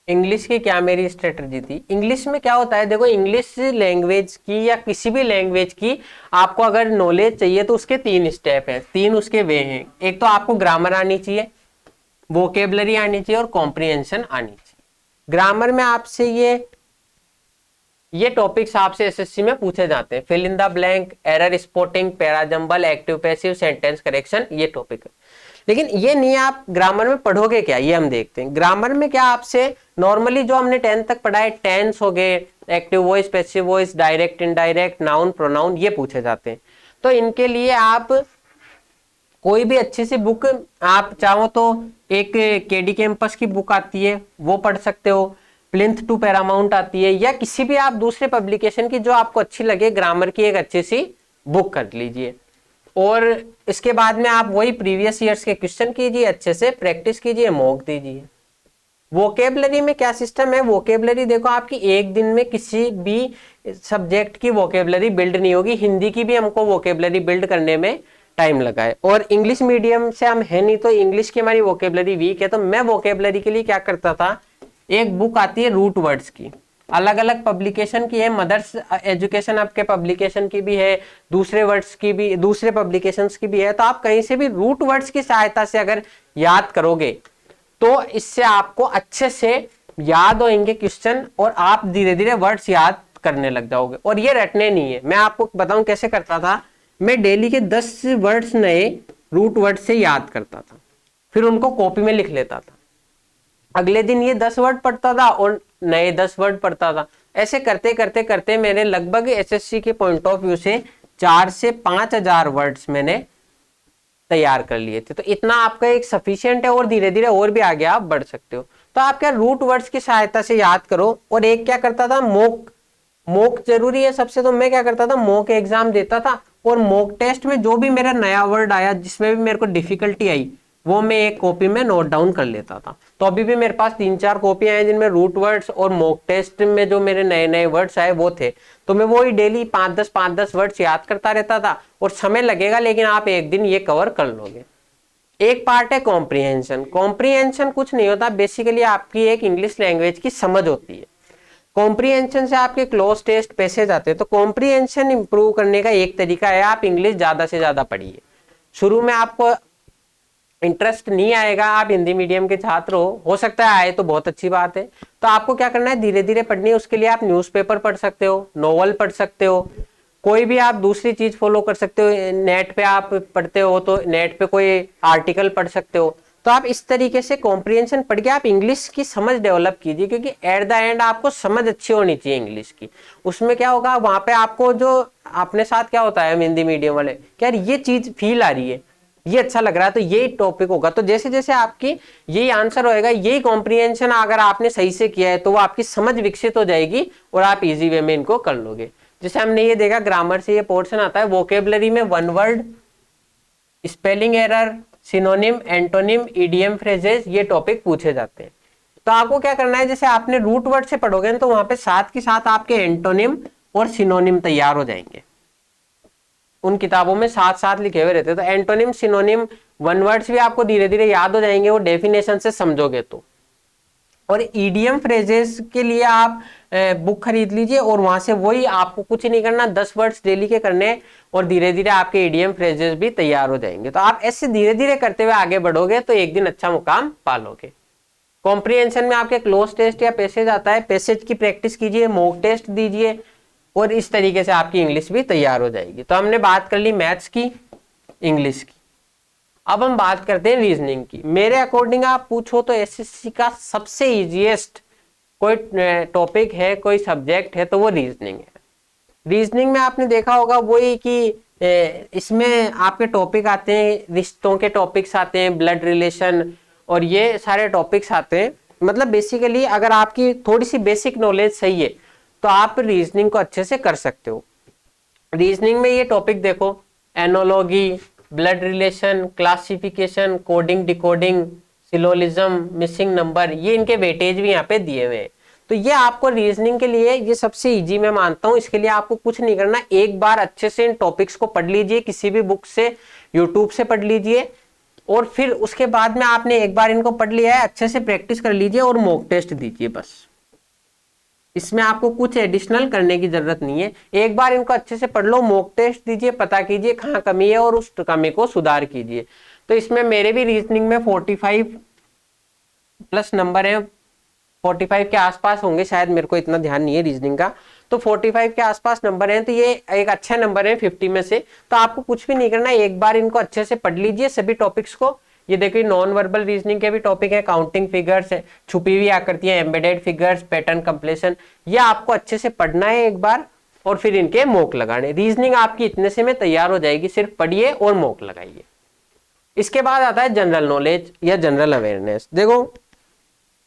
इंग्लिश की क्या मेरी स्ट्रेटजी थी? इंग्लिश में क्या होता है, देखो इंग्लिश लैंग्वेज की या किसी भी लैंग्वेज की आपको अगर नॉलेज चाहिए तो उसके 3 स्टेप है, 3 उसके वे हैं। एक तो आपको ग्रामर आनी चाहिए, वोकेबलरी आनी चाहिए और कॉम्प्रिहेंशन आनी चाहिए। ग्रामर में आपसे ये टॉपिक्स आपसे एसएससी में पूछे जाते हैं, fill in the blank, error spotting, parajumble, active passive, sentence correction, ये टॉपिक है। लेकिन ये नहीं आप ग्रामर में पढ़ोगे क्या, ये हम देखते हैं। ग्रामर में क्या आपसे नॉर्मली जो हमने 10th तक पढ़ा है, टेंस हो गए, active voice, passive voice, direct indirect, noun pronoun, ये पूछे जाते हैं। तो इनके लिए आप कोई भी अच्छी सी बुक, आप चाहो तो एक केडी कैंपस की बुक आती है वो पढ़ सकते हो, प्लिंथ टू पैरामाउंट आती है, या किसी भी आप दूसरे पब्लिकेशन की जो आपको अच्छी लगे ग्रामर की एक अच्छी सी बुक कर लीजिए। और इसके बाद में आप वही प्रीवियस ईयर्स के क्वेश्चन कीजिए, अच्छे से प्रैक्टिस कीजिए, मॉक दीजिए। वोकेबलरी में क्या सिस्टम है, वोकेबलरी देखो आपकी एक दिन में किसी भी सब्जेक्ट की वोकेबलरी बिल्ड नहीं होगी। हिंदी की भी हमको वोकेबलरी बिल्ड करने में टाइम लगा है, और इंग्लिश मीडियम से हम है नहीं, तो इंग्लिश की हमारी वोकेबलरी वीक है। तो मैं वोकेबलरी के लिए क्या करता था, एक बुक आती है रूट वर्ड्स की, अलग अलग पब्लिकेशन की है, मदर्स एजुकेशन आपके पब्लिकेशन की भी है, दूसरे वर्ड्स की भी, दूसरे पब्लिकेशंस की भी है। तो आप कहीं से भी रूट वर्ड्स की सहायता से अगर याद करोगे तो इससे आपको अच्छे से याद होंगे क्वेश्चन, और आप धीरे धीरे वर्ड्स याद करने लग जाओगे। और ये रटने नहीं है, मैं आपको बताऊं कैसे करता था। मैं डेली के 10 वर्ड्स नए रूट वर्ड से याद करता था, फिर उनको कॉपी में लिख लेता था। अगले दिन ये 10 वर्ड पढ़ता था और नए 10 वर्ड पढ़ता था। ऐसे करते करते करते मैंने लगभग एसएससी के पॉइंट ऑफ व्यू से 4 से 5,000 वर्ड्स मैंने तैयार कर लिए थे। तो इतना आपका एक सफिशिएंट है, और धीरे धीरे और भी आगे आप बढ़ सकते हो। तो आप क्या रूट वर्ड्स की सहायता से याद करो। और एक क्या करता था, मॉक जरूरी है सबसे। तो मैं क्या करता था, मॉक एग्जाम देता था, और मॉक टेस्ट में जो भी मेरा नया वर्ड आया, जिसमें भी मेरे को डिफिकल्टी आई, वो मैं एक कॉपी में नोट डाउन कर लेता था। तो अभी भी मेरे पास 3-4 कॉपियां हैं जिनमें रूट वर्ड्स और मॉक टेस्ट में जो मेरे नए नए वर्ड्स आए वो थे। तो मैं वो ही डेली 5-10 वर्ड्स याद करता रहता था। और समय लगेगा, लेकिन आप एक दिन ये कवर कर लोगे। एक पार्ट है कॉम्प्रिहेंशन। कॉम्प्रिहेंशन कुछ नहीं होता, बेसिकली आपकी एक इंग्लिश लैंग्वेज की समझ होती है। कॉम्प्रिहेंशन से आपके क्लोज टेस्ट पैसेज आते हैं। तो कॉम्प्रिहेंशन इंप्रूव करने का एक तरीका है, आप इंग्लिश ज्यादा से ज्यादा पढ़िए। शुरू में आपको इंटरेस्ट नहीं आएगा, आप हिंदी मीडियम के छात्र हो सकता है आए तो बहुत अच्छी बात है। तो आपको क्या करना है, धीरे धीरे पढ़नी है। उसके लिए आप न्यूज़पेपर पढ़ सकते हो, नोवेल पढ़ सकते हो, कोई भी आप दूसरी चीज फॉलो कर सकते हो। नेट पे आप पढ़ते हो तो नेट पे कोई आर्टिकल पढ़ सकते हो। तो आप इस तरीके से कॉम्प्रिहेंशन पढ़ के आप इंग्लिश की समझ डेवलप कीजिए, क्योंकि एट द एंड आपको समझ अच्छी होनी चाहिए इंग्लिश की। उसमें क्या होगा, वहां पे आपको जो अपने साथ क्या होता है हिंदी मीडियम वाले, क्या ये चीज फील आ रही है, ये अच्छा लग रहा है, तो यही टॉपिक होगा। तो जैसे जैसे आपकी यही आंसर होएगा, यही कॉम्प्रिहेंशन अगर आपने सही से किया है तो वो आपकी समझ विकसित हो जाएगी और आप इजी वे में इनको कर लोगे। जैसे हमने ये देखा, ग्रामर से ये पोर्शन आता है। वोकेबलरी में one word, spelling error, synonym, antonym, idiom phrases, ये टॉपिक पूछे जाते हैं। तो आपको क्या करना है, जैसे आपने रूट वर्ड से पढ़ोगे तो वहां पे साथ के साथ आपके एंटोनिम और सिनोनिम तैयार हो जाएंगे। उन किताबों में साथ साथ लिखे हुए रहते हैं। तो एंटोनिम, सिनोनिम, वन वर्ड्स भी आपको धीरे धीरे याद हो जाएंगे वो डेफिनेशन से समझोगे तो। और ईडीएम फ्रेजेस के लिए आप बुक खरीद लीजिए, और वहां से वही आपको कुछ नहीं करना, 10 वर्ड्स डेली के करने, और धीरे धीरे आपके ईडीएम फ्रेजेस भी तैयार हो जाएंगे। तो आप ऐसे धीरे धीरे करते हुए आगे बढ़ोगे तो एक दिन अच्छा मुकाम पालोगे। कॉम्प्रिहेंशन में आपके क्लोज टेस्ट या पैसेज आता है, पैसेज की प्रैक्टिस कीजिए, मॉक टेस्ट दीजिए, और इस तरीके से आपकी इंग्लिश भी तैयार हो जाएगी। तो हमने बात कर ली मैथ्स की, इंग्लिश की। अब हम बात करते हैं रीजनिंग की। मेरे अकॉर्डिंग आप पूछो तो एसएससी का सबसे इजीएस्ट कोई टॉपिक है, कोई सब्जेक्ट है तो वो रीजनिंग है। रीजनिंग में आपने देखा होगा वही कि इसमें आपके टॉपिक आते हैं, रिश्तों के टॉपिक्स आते हैं, ब्लड रिलेशन, और ये सारे टॉपिक्स आते हैं। मतलब बेसिकली अगर आपकी थोड़ी सी बेसिक नॉलेज सही है तो आप रीजनिंग को अच्छे से कर सकते हो। रीजनिंग में ये टॉपिक देखो, analogy, blood relation, classification, coding decoding, syllogism, missing number, ये इनके वेटेज भी यहाँ पे दिए हुए हैं। तो ये आपको रीजनिंग के लिए ये सबसे इजी मैं मानता हूँ। इसके लिए आपको कुछ नहीं करना, एक बार अच्छे से इन टॉपिक्स को पढ़ लीजिए, किसी भी बुक से, यूट्यूब से पढ़ लीजिए, और फिर उसके बाद में आपने एक बार इनको पढ़ लिया है, अच्छे से प्रैक्टिस कर लीजिए और मॉक टेस्ट दीजिए बस। इसमें आपको कुछ एडिशनल करने की जरूरत नहीं है, एक बार इनको अच्छे से पढ़ लो, मॉक टेस्ट दीजिए, पता कीजिए कहाँ कमी है और उस कमी को सुधार कीजिए। तो इसमें मेरे भी रीजनिंग में 45 प्लस नंबर है, 45 के आसपास होंगे शायद, मेरे को इतना ध्यान नहीं है रीजनिंग का। तो 45 के आसपास नंबर हैं, तो ये एक अच्छा नंबर है 50 में से। तो आपको कुछ भी नहीं करना है, एक बार इनको अच्छे से पढ़ लीजिए सभी टॉपिक्स को। ये देखिए नॉन वर्बल रीजनिंग के भी टॉपिक है, काउंटिंग फिगर्स है, छुपी हुई आकृतियां, एम्बेडेड फिगर्स, पैटर्न कंप्लीशन, ये आपको अच्छे से पढ़ना है एक बार और फिर इनके मॉक लगाने। रीजनिंग आपकी इतने से में तैयार हो जाएगी, सिर्फ पढ़िए और मॉक लगाइए। इसके बाद आता है जनरल नॉलेज या जनरल अवेयरनेस। देखो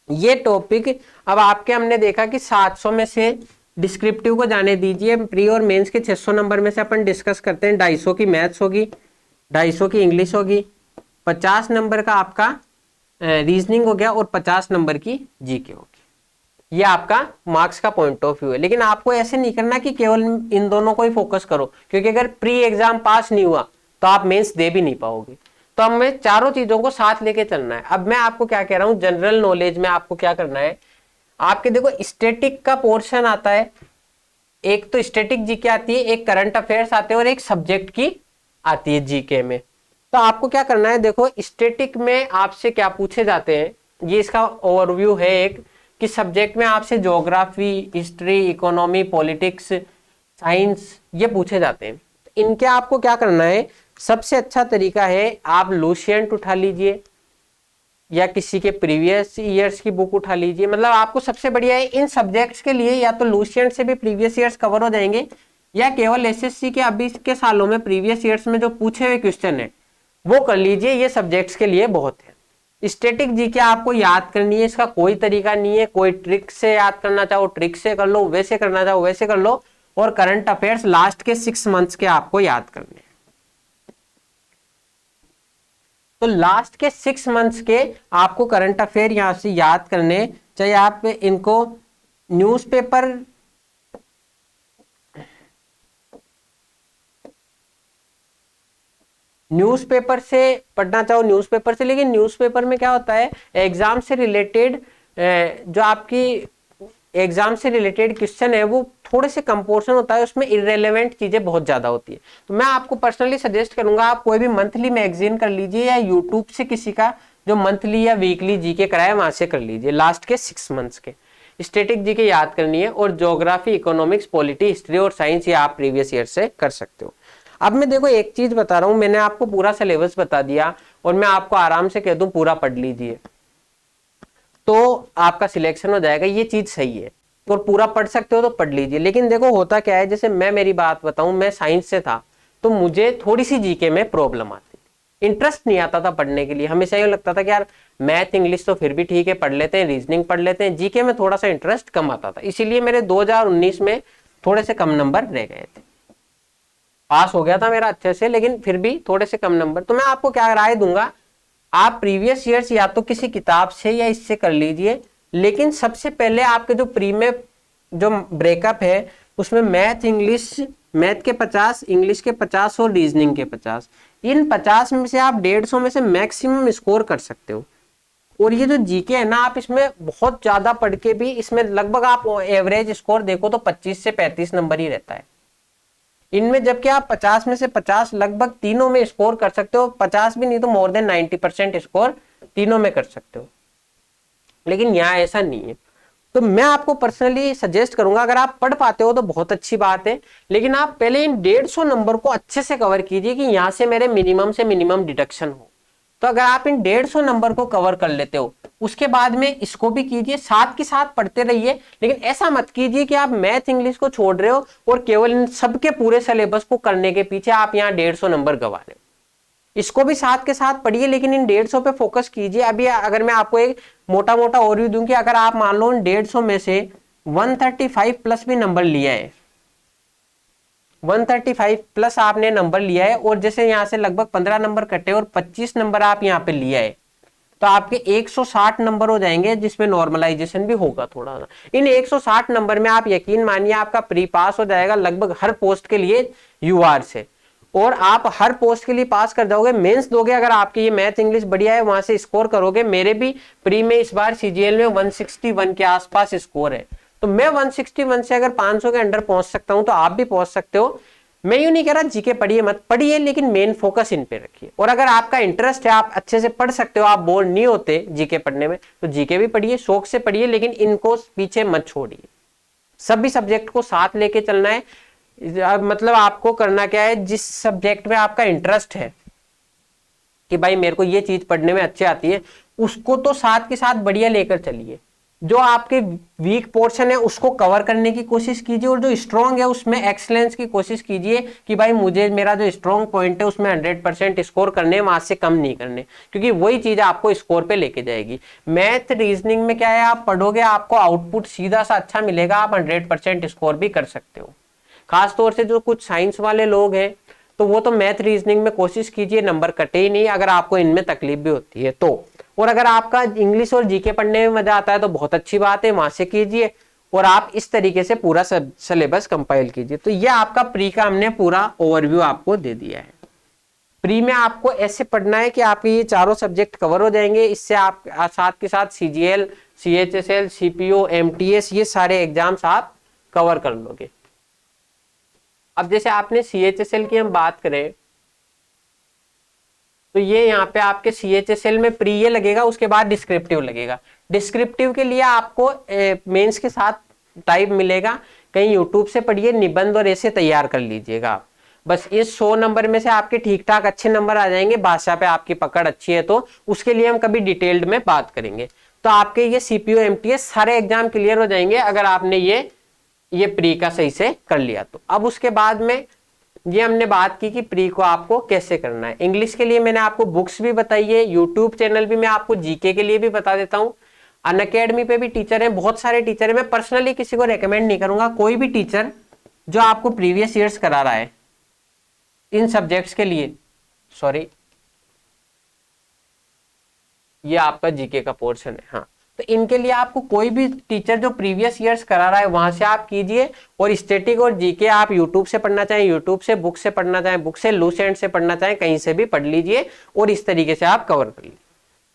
ये टॉपिक अब आपके हमने देखा कि 700 में से डिस्क्रिप्टिव को जाने दीजिए, प्री और मेंस के 600 नंबर में से अपन डिस्कस करते हैं, 250 की मैथ्स होगी, 250 की इंग्लिश होगी, 50 नंबर का आपका रीजनिंग हो गया और 50 नंबर की जीके होगी। ये आपका मार्क्स का पॉइंट ऑफ व्यू है। लेकिन आपको ऐसे नहीं करना कि केवल इन दोनों को ही फोकस करो, क्योंकि अगर प्री एग्जाम पास नहीं हुआ तो आप मेंस दे भी नहीं पाओगे। तो हमें चारों चीजों को साथ लेके चलना है। अब मैं आपको क्या कह रहा हूं, जनरल नॉलेज में आपको क्या करना है, आपके देखो स्टैटिक का पोर्शन आता है, एक तो स्टैटिक जीके आती है, एक करंट अफेयर्स आते हैं और एक सब्जेक्ट की आती है जीके में। तो आपको क्या करना है, देखो स्टैटिक में आपसे क्या पूछे जाते हैं, ये इसका ओवरव्यू है एक, कि सब्जेक्ट में आपसे geography, history, economy, politics, science ये पूछे जाते हैं। इनके आपको क्या करना है, सबसे अच्छा तरीका है आप लुसिएंट उठा लीजिए या किसी के प्रीवियस ईयर्स की बुक उठा लीजिए। मतलब आपको सबसे बढ़िया है इन सब्जेक्ट्स के लिए, या तो लुसिएंट से भी प्रीवियस ईयर्स कवर हो जाएंगे, या केवल एसएससी के अभी के सालों में प्रीवियस ईयर्स में जो पूछे हुए क्वेश्चन है वो कर लीजिए, ये सब्जेक्ट्स के लिए बहुत है। स्टैटिक जीके आपको याद करनी है, इसका कोई तरीका नहीं है, कोई ट्रिक से याद करना चाहो ट्रिक से कर लो, वैसे करना चाहो वैसे कर लो। और करंट अफेयर्स लास्ट के 6 मंथ्स के आपको याद करने हैं। तो लास्ट के 6 मंथ्स के आपको करंट अफेयर यहां से याद करने, चाहे आप इनको न्यूज़पेपर से पढ़ना चाहो न्यूज़पेपर से। लेकिन न्यूज़पेपर में क्या होता है, एग्जाम से रिलेटेड जो आपकी एग्जाम से रिलेटेड क्वेश्चन है वो थोड़े से कम पोर्शन होता है, उसमें इररेलेवेंट चीजें बहुत ज्यादा होती है। तो मैं आपको पर्सनली सजेस्ट करूंगा आप कोई भी मंथली मैगजीन कर लीजिए, या यूट्यूब से किसी का जो मंथली या वीकली जीके कराए वहां से कर लीजिए। लास्ट के 6 मंथ्स के स्टैटिक जीके याद करनी है, और ज्योग्राफी, इकोनॉमिक्स, पॉलिटी, हिस्ट्री और साइंस ये आप प्रीवियस ईयर से कर सकते हो। अब मैं देखो एक चीज बता रहा हूं, मैंने आपको पूरा सिलेबस बता दिया और मैं आपको आराम से कह दूं पूरा पढ़ लीजिए तो आपका सिलेक्शन हो जाएगा, ये चीज सही है। और पूरा पढ़ सकते हो तो पढ़ लीजिए। लेकिन देखो होता क्या है, जैसे मैं मेरी बात बताऊं, मैं साइंस से था तो मुझे थोड़ी सी जीके में प्रॉब्लम आती थी, इंटरेस्ट नहीं आता था पढ़ने के लिए। हमेशा ये लगता था कि यार मैथ इंग्लिश तो फिर भी ठीक है पढ़ लेते हैं, रीजनिंग पढ़ लेते हैं, जीके में थोड़ा सा इंटरेस्ट कम आता था। इसीलिए मेरे 2019 में थोड़े से कम नंबर रह गए थे। पास हो गया था मेरा अच्छे से, लेकिन फिर भी थोड़े से कम नंबर। तो मैं आपको क्या राय दूंगा, आप प्रीवियस ईयर्स या तो किसी किताब से या इससे कर लीजिए, लेकिन सबसे पहले आपके जो प्री में जो ब्रेकअप है उसमें मैथ के 50, इंग्लिश के 50 और रीजनिंग के 50, इन 50 में से आप 150 में से मैक्सिमम स्कोर कर सकते हो। और ये जो जीके है ना, आप इसमें बहुत ज्यादा पढ़ के भी इसमें लगभग आप एवरेज स्कोर देखो तो 25 से 35 नंबर ही रहता है इनमें, जबकि आप 50 में से 50 लगभग तीनों में स्कोर कर सकते हो। 50 भी नहीं तो मोर देन 90% स्कोर तीनों में कर सकते हो, लेकिन यहाँ ऐसा नहीं है। तो मैं आपको पर्सनली सजेस्ट करूंगा, अगर आप पढ़ पाते हो तो बहुत अच्छी बात है, लेकिन आप पहले इन 150 नंबर को अच्छे से कवर कीजिए कि यहां से मेरे मिनिमम से मिनिमम डिडक्शन हो। तो अगर आप इन 150 नंबर को कवर कर लेते हो, उसके बाद में इसको भी कीजिए, साथ के साथ पढ़ते रहिए। लेकिन ऐसा मत कीजिए कि आप मैथ इंग्लिश को छोड़ रहे हो और केवल इन सबके पूरे सिलेबस को करने के पीछे आप यहाँ 150 नंबर गवा रहे हो। इसको भी साथ के साथ पढ़िए, लेकिन इन 150 पे फोकस कीजिए। अभी अगर मैं आपको एक मोटा मोटा ओवरव्यू दूं कि अगर आप मान लो 150 में से 135 प्लस भी नंबर लिया है, 135 प्लस आपने नंबर लिया है, और जैसे यहां से लगभग 15 नंबर कटे और 25 नंबर आप यहाँ पे लिया है, तो आपके 160 नंबर हो जाएंगे, जिसमें नॉर्मलाइजेशन भी होगा थोड़ा सा। इन 160 नंबर में आप यकीन मानिए आपका प्री पास हो जाएगा लगभग हर पोस्ट के लिए यूआर से। और आप हर पोस्ट के लिए पास कर जाओगे। मेंस दोगे, अगर आपकी ये मैथ इंग्लिश बढ़िया है, वहां से स्कोर करोगे। मेरे भी प्री में इस बार सीजीएल में 161 के आसपास स्कोर है, तो मैं 161 से अगर 500 के अंडर पहुंच सकता हूं तो आप भी पहुंच सकते हो। मैं यूं नहीं कह रहा जीके पढ़िए मत पढ़िए, लेकिन मेन फोकस इन पे रखिए। और अगर आपका इंटरेस्ट है, आप अच्छे से पढ़ सकते हो, आप बोर नहीं होते जीके पढ़ने में, तो जीके भी पढ़िए, शौक से पढ़िए, लेकिन इनको पीछे मत छोड़िए। सभी सब्जेक्ट को साथ लेके चलना है। मतलब आपको करना क्या है, जिस सब्जेक्ट में आपका इंटरेस्ट है कि भाई मेरे को ये चीज पढ़ने में अच्छी आती है, उसको तो साथ के साथ बढ़िया लेकर चलिए। जो आपके वीक पोर्शन है उसको कवर करने की कोशिश कीजिए, और जो स्ट्रॉन्ग है उसमें एक्सीलेंस की कोशिश कीजिए कि भाई मुझे मेरा जो स्ट्रॉन्ग पॉइंट है उसमें 100% स्कोर करने, वहां से कम नहीं करने, क्योंकि वही चीज आपको स्कोर पे लेके जाएगी। मैथ रीजनिंग में क्या है, आप पढ़ोगे आपको आउटपुट सीधा सा अच्छा मिलेगा, आप 100% स्कोर भी कर सकते हो। खास तौर से जो कुछ साइंस वाले लोग हैं, तो वो तो मैथ रीजनिंग में कोशिश कीजिए नंबर कटे ही नहीं, अगर आपको इनमें तकलीफ भी होती है तो। और अगर आपका इंग्लिश और जीके पढ़ने में मजा आता है तो बहुत अच्छी बात है, वहां से कीजिए, और आप इस तरीके से पूरा सिलेबस कंपाइल कीजिए। तो ये आपका प्री का हमने पूरा ओवरव्यू आपको दे दिया है। प्री में आपको ऐसे पढ़ना है कि आपके ये चारों सब्जेक्ट कवर हो जाएंगे। इससे आप साथ के साथ सीजीएल, सीएचएसएल, सीपीओ, एमटीएस, ये सारे एग्जाम्स आप कवर कर लोगे। अब जैसे आपने सीएचएसएल की हम बात करें, तो ये यहाँ पे आपके सीएचएसएल में प्री ये लगेगा, उसके बाद डिस्क्रिप्टिव लगेगा। डिस्क्रिप्टिव के लिए आपको मेंस के साथ टाइप मिलेगा, कहीं यूट्यूब से पढ़िए, निबंध और ऐसे तैयार कर लीजिएगा आप। बस इस 100 नंबर में से आपके ठीक ठाक अच्छे नंबर आ जाएंगे, भाषा पे आपकी पकड़ अच्छी है तो उसके लिए हम कभी डिटेल्ड में बात करेंगे। तो आपके ये सीपीओ एमटीएस सारे एग्जाम क्लियर हो जाएंगे अगर आपने ये प्री का सही से कर लिया तो। अब उसके बाद में ये हमने बात की कि प्री को आपको कैसे करना है। इंग्लिश के लिए मैंने आपको बुक्स भी बताई है, यूट्यूब चैनल भी मैं आपको जीके के लिए भी बता देता हूँ। अनअकैडमी पे भी टीचर हैं, बहुत सारे टीचर हैं। मैं पर्सनली किसी को रेकमेंड नहीं करूंगा, कोई भी टीचर जो आपको प्रीवियस ईयर्स करा रहा है इन सब्जेक्ट्स के लिए, सॉरी ये आपका जीके का पोर्शन है, हाँ, तो इनके लिए आपको कोई भी टीचर जो प्रीवियस ईयर्स करा रहा है वहां से आप कीजिए। और स्टैटिक और जीके आप यूट्यूब से पढ़ना चाहें यूट्यूब से, बुक से पढ़ना चाहें बुक से, लूसेंट से पढ़ना चाहें कहीं से भी पढ़ लीजिए, और इस तरीके से आप कवर कर लीजिए।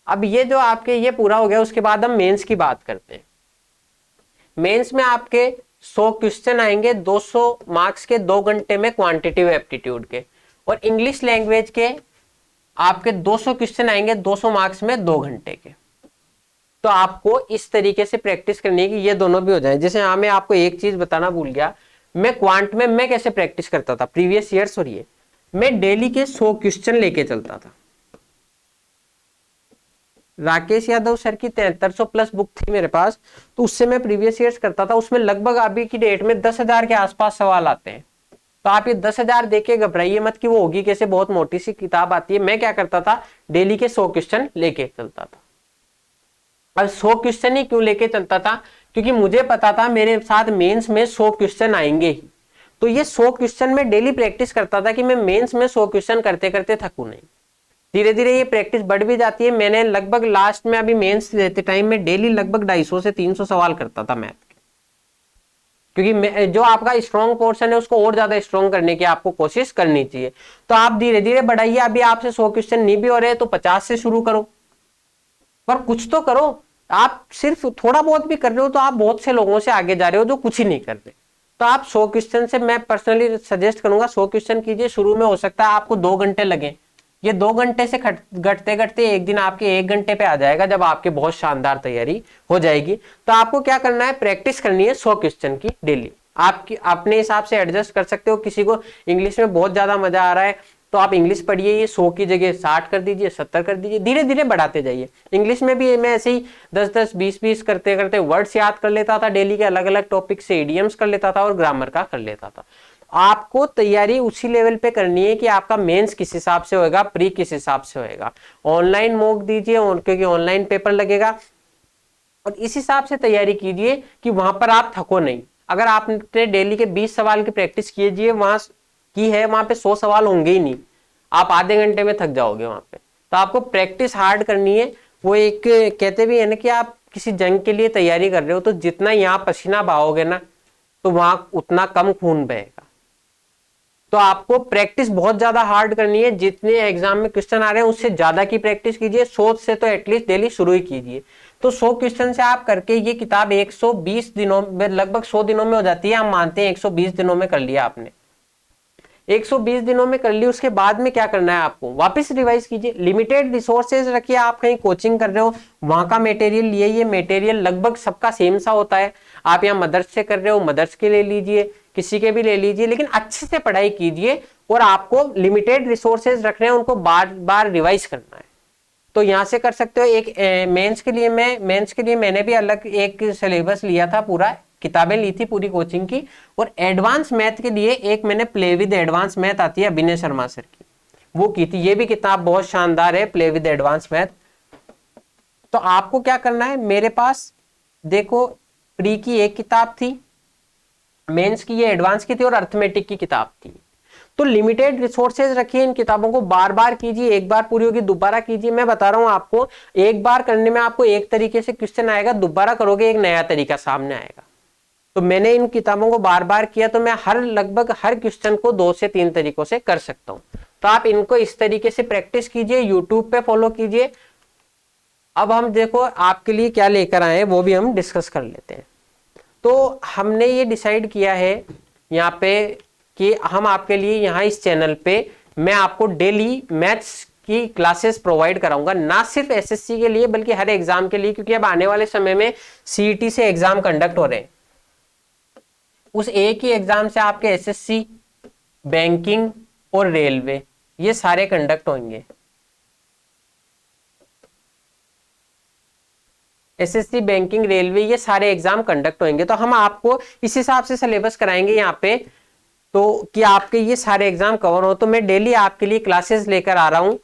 अब ये जो आपके ये पूरा हो गया, उसके बाद हम मेंस की बात करते हैं। मेंस में आपके 100 क्वेश्चन आएंगे, 200 मार्क्स के 2 घंटे में क्वांटिटिव एप्टीट्यूड के, और इंग्लिश लैंग्वेज के आपके 200 क्वेश्चन आएंगे 200 मार्क्स में 2 घंटे के। तो आपको इस तरीके से प्रैक्टिस करनी है कि ये दोनों भी हो जाए। जैसे यहाँ मैं आपको एक चीज बताना भूल गया, मैं क्वांट में मैं कैसे प्रैक्टिस करता था प्रीवियस ईयर्स, और ये मैं डेली के 100 क्वेश्चन लेके चलता था। राकेश यादव सर की 7300 प्लस बुक थी मेरे पास, तो उससे मैं प्रीवियस ईयर्स करता था। उसमें लगभग अभी की डेट में 10,000 के आसपास सवाल आते हैं। तो आप ये 10,000 देके घबराइए मत कि वो होगी कैसे, बहुत मोटी सी किताब आती है। मैं क्या करता था, डेली के 100 क्वेश्चन लेके चलता था। अब 100 क्वेश्चन ही क्यों लेके चलता था, क्योंकि मुझे पता था मेरे साथ मेंस में 100 क्वेश्चन आएंगे ही। तो ये 100 क्वेश्चन में डेली प्रैक्टिस करता था कि मैं मेंस में 100 क्वेश्चन करते करते थकूं नहीं। धीरे धीरे ये प्रैक्टिस बढ़ भी जाती है। मैंने लगभग लास्ट में अभी मेंस देते टाइम में डेली लगभग 250 से 300 सवाल करता था मैथ के, क्योंकि जो आपका स्ट्रॉन्ग पोर्शन है उसको और ज्यादा स्ट्रॉन्ग करने की आपको कोशिश करनी चाहिए। तो आप धीरे धीरे बढ़ाइए। अभी आपसे 100 क्वेश्चन नहीं भी हो रहे तो 50 से शुरू करो, पर कुछ तो करो। आप सिर्फ थोड़ा बहुत भी कर रहे हो तो आप बहुत से लोगों से आगे जा रहे हो जो कुछ ही नहीं कर रहे। तो आप 100 क्वेश्चन से मैं पर्सनली सजेस्ट करूंगा 100 क्वेश्चन कीजिए। शुरू में हो सकता है आपको 2 घंटे लगे, ये 2 घंटे से घटते घटते एक दिन आपके 1 घंटे पे आ जाएगा, जब आपके बहुत शानदार तैयारी हो जाएगी। तो आपको क्या करना है, प्रैक्टिस करनी है 100 क्वेश्चन की डेली। आपकी अपने हिसाब से एडजस्ट कर सकते हो। किसी को इंग्लिश में बहुत ज्यादा मजा आ रहा है तो आप इंग्लिश पढ़िए, ये 100 की जगह 60 कर दीजिए, 70 कर दीजिए, धीरे धीरे बढ़ाते जाइए। इंग्लिश में भी मैं ऐसे ही 10-10, 20-20 करते करते वर्ड्स याद कर लेता था डेली के, अलग अलग टॉपिक से इडियम्स कर लेता था और ग्रामर का कर लेता था। आपको तैयारी उसी लेवल पे करनी है कि आपका मेंस किस हिसाब से होएगा, प्री किस हिसाब से होएगा। ऑनलाइन मॉक दीजिए क्योंकि ऑनलाइन पेपर लगेगा, और इस हिसाब से तैयारी कीजिए कि वहां पर आप थको नहीं। अगर आपने डेली के 20 सवाल की प्रैक्टिस कीजिए वहां की है, वहां पे 100 सवाल होंगे ही नहीं, आप आधे घंटे में थक जाओगे वहां पे। तो आपको प्रैक्टिस हार्ड करनी है। वो एक कहते भी है ना कि आप किसी जंग के लिए तैयारी कर रहे हो तो जितना यहाँ पसीना बहाओगे ना तो वहां उतना कम खून बहेगा। तो आपको प्रैक्टिस बहुत ज्यादा हार्ड करनी है। जितने एग्जाम में क्वेश्चन आ रहे हैं उससे ज्यादा की प्रैक्टिस कीजिए। 100 से तो एटलीस्ट डेली शुरू ही कीजिए। तो 100 क्वेश्चन से आप करके ये किताब 120 दिनों में, लगभग 100 दिनों में हो जाती है। हम मानते हैं 120 दिनों में कर लिया आपने, 120 दिनों में कर ली। उसके बाद में क्या करना है आपको, वापस रिवाइज कीजिए। लिमिटेड रिसोर्सेज रखिए। आप कहीं कोचिंग कर रहे हो, वहां का मटेरियल लिए, ये मटेरियल लगभग सबका सेम सा होता है। आप यहाँ मदर्स से कर रहे हो, मदर्स के ले लीजिए, किसी के भी ले लीजिए, लेकिन अच्छे से पढ़ाई कीजिए। और आपको लिमिटेड रिसोर्सेज रखने हैं, उनको बार बार रिवाइज करना है। तो यहां से कर सकते हो। एक मेंस के लिए मैंने भी अलग एक सिलेबस लिया था, पूरा किताबें ली थी पूरी कोचिंग की। और एडवांस मैथ के लिए एक मैंने प्ले विद एडवांस मैथ आती है अभिनय शर्मा सर की, वो की थी। ये भी किताब बहुत शानदार है, प्ले विद एडवांस मैथ। तो आपको क्या करना है, मेरे पास देखो प्री की एक किताब थी, मेंस की ये एडवांस की थी, और अर्थमेटिक की किताब थी। तो लिमिटेड रिसोर्सेज रखिए, इन किताबों को बार बार कीजिए। एक बार पूरी होगी दोबारा कीजिए। मैं बता रहा हूं आपको, एक बार करने में आपको एक तरीके से क्वेश्चन आएगा, दोबारा करोगे एक नया तरीका सामने आएगा। तो मैंने इन किताबों को बार बार किया, तो मैं लगभग हर क्वेश्चन को 2 से 3 तरीकों से कर सकता हूं। तो आप इनको इस तरीके से प्रैक्टिस कीजिए, यूट्यूब पे फॉलो कीजिए। अब हम देखो आपके लिए क्या लेकर आए हैं, वो भी हम डिस्कस कर लेते हैं। तो हमने ये डिसाइड किया है यहाँ पे कि हम आपके लिए यहाँ इस चैनल पे मैं आपको डेली मैथ्स की क्लासेस प्रोवाइड कराऊंगा, ना सिर्फ एसएससी के लिए बल्कि हर एग्जाम के लिए। क्योंकि अब आने वाले समय में सीईटी से एग्जाम कंडक्ट हो रहे हैं, उस एक ही एग्जाम से आपके एसएससी, बैंकिंग और रेलवे ये सारे कंडक्ट होंगे। एसएससी, बैंकिंग, रेलवे ये सारे एग्जाम कंडक्ट होंगे। तो हम आपको इस हिसाब से सिलेबस कराएंगे यहाँ पे, तो कि आपके ये सारे एग्जाम कवर हो। तो मैं डेली आपके लिए क्लासेस लेकर आ रहा हूँ,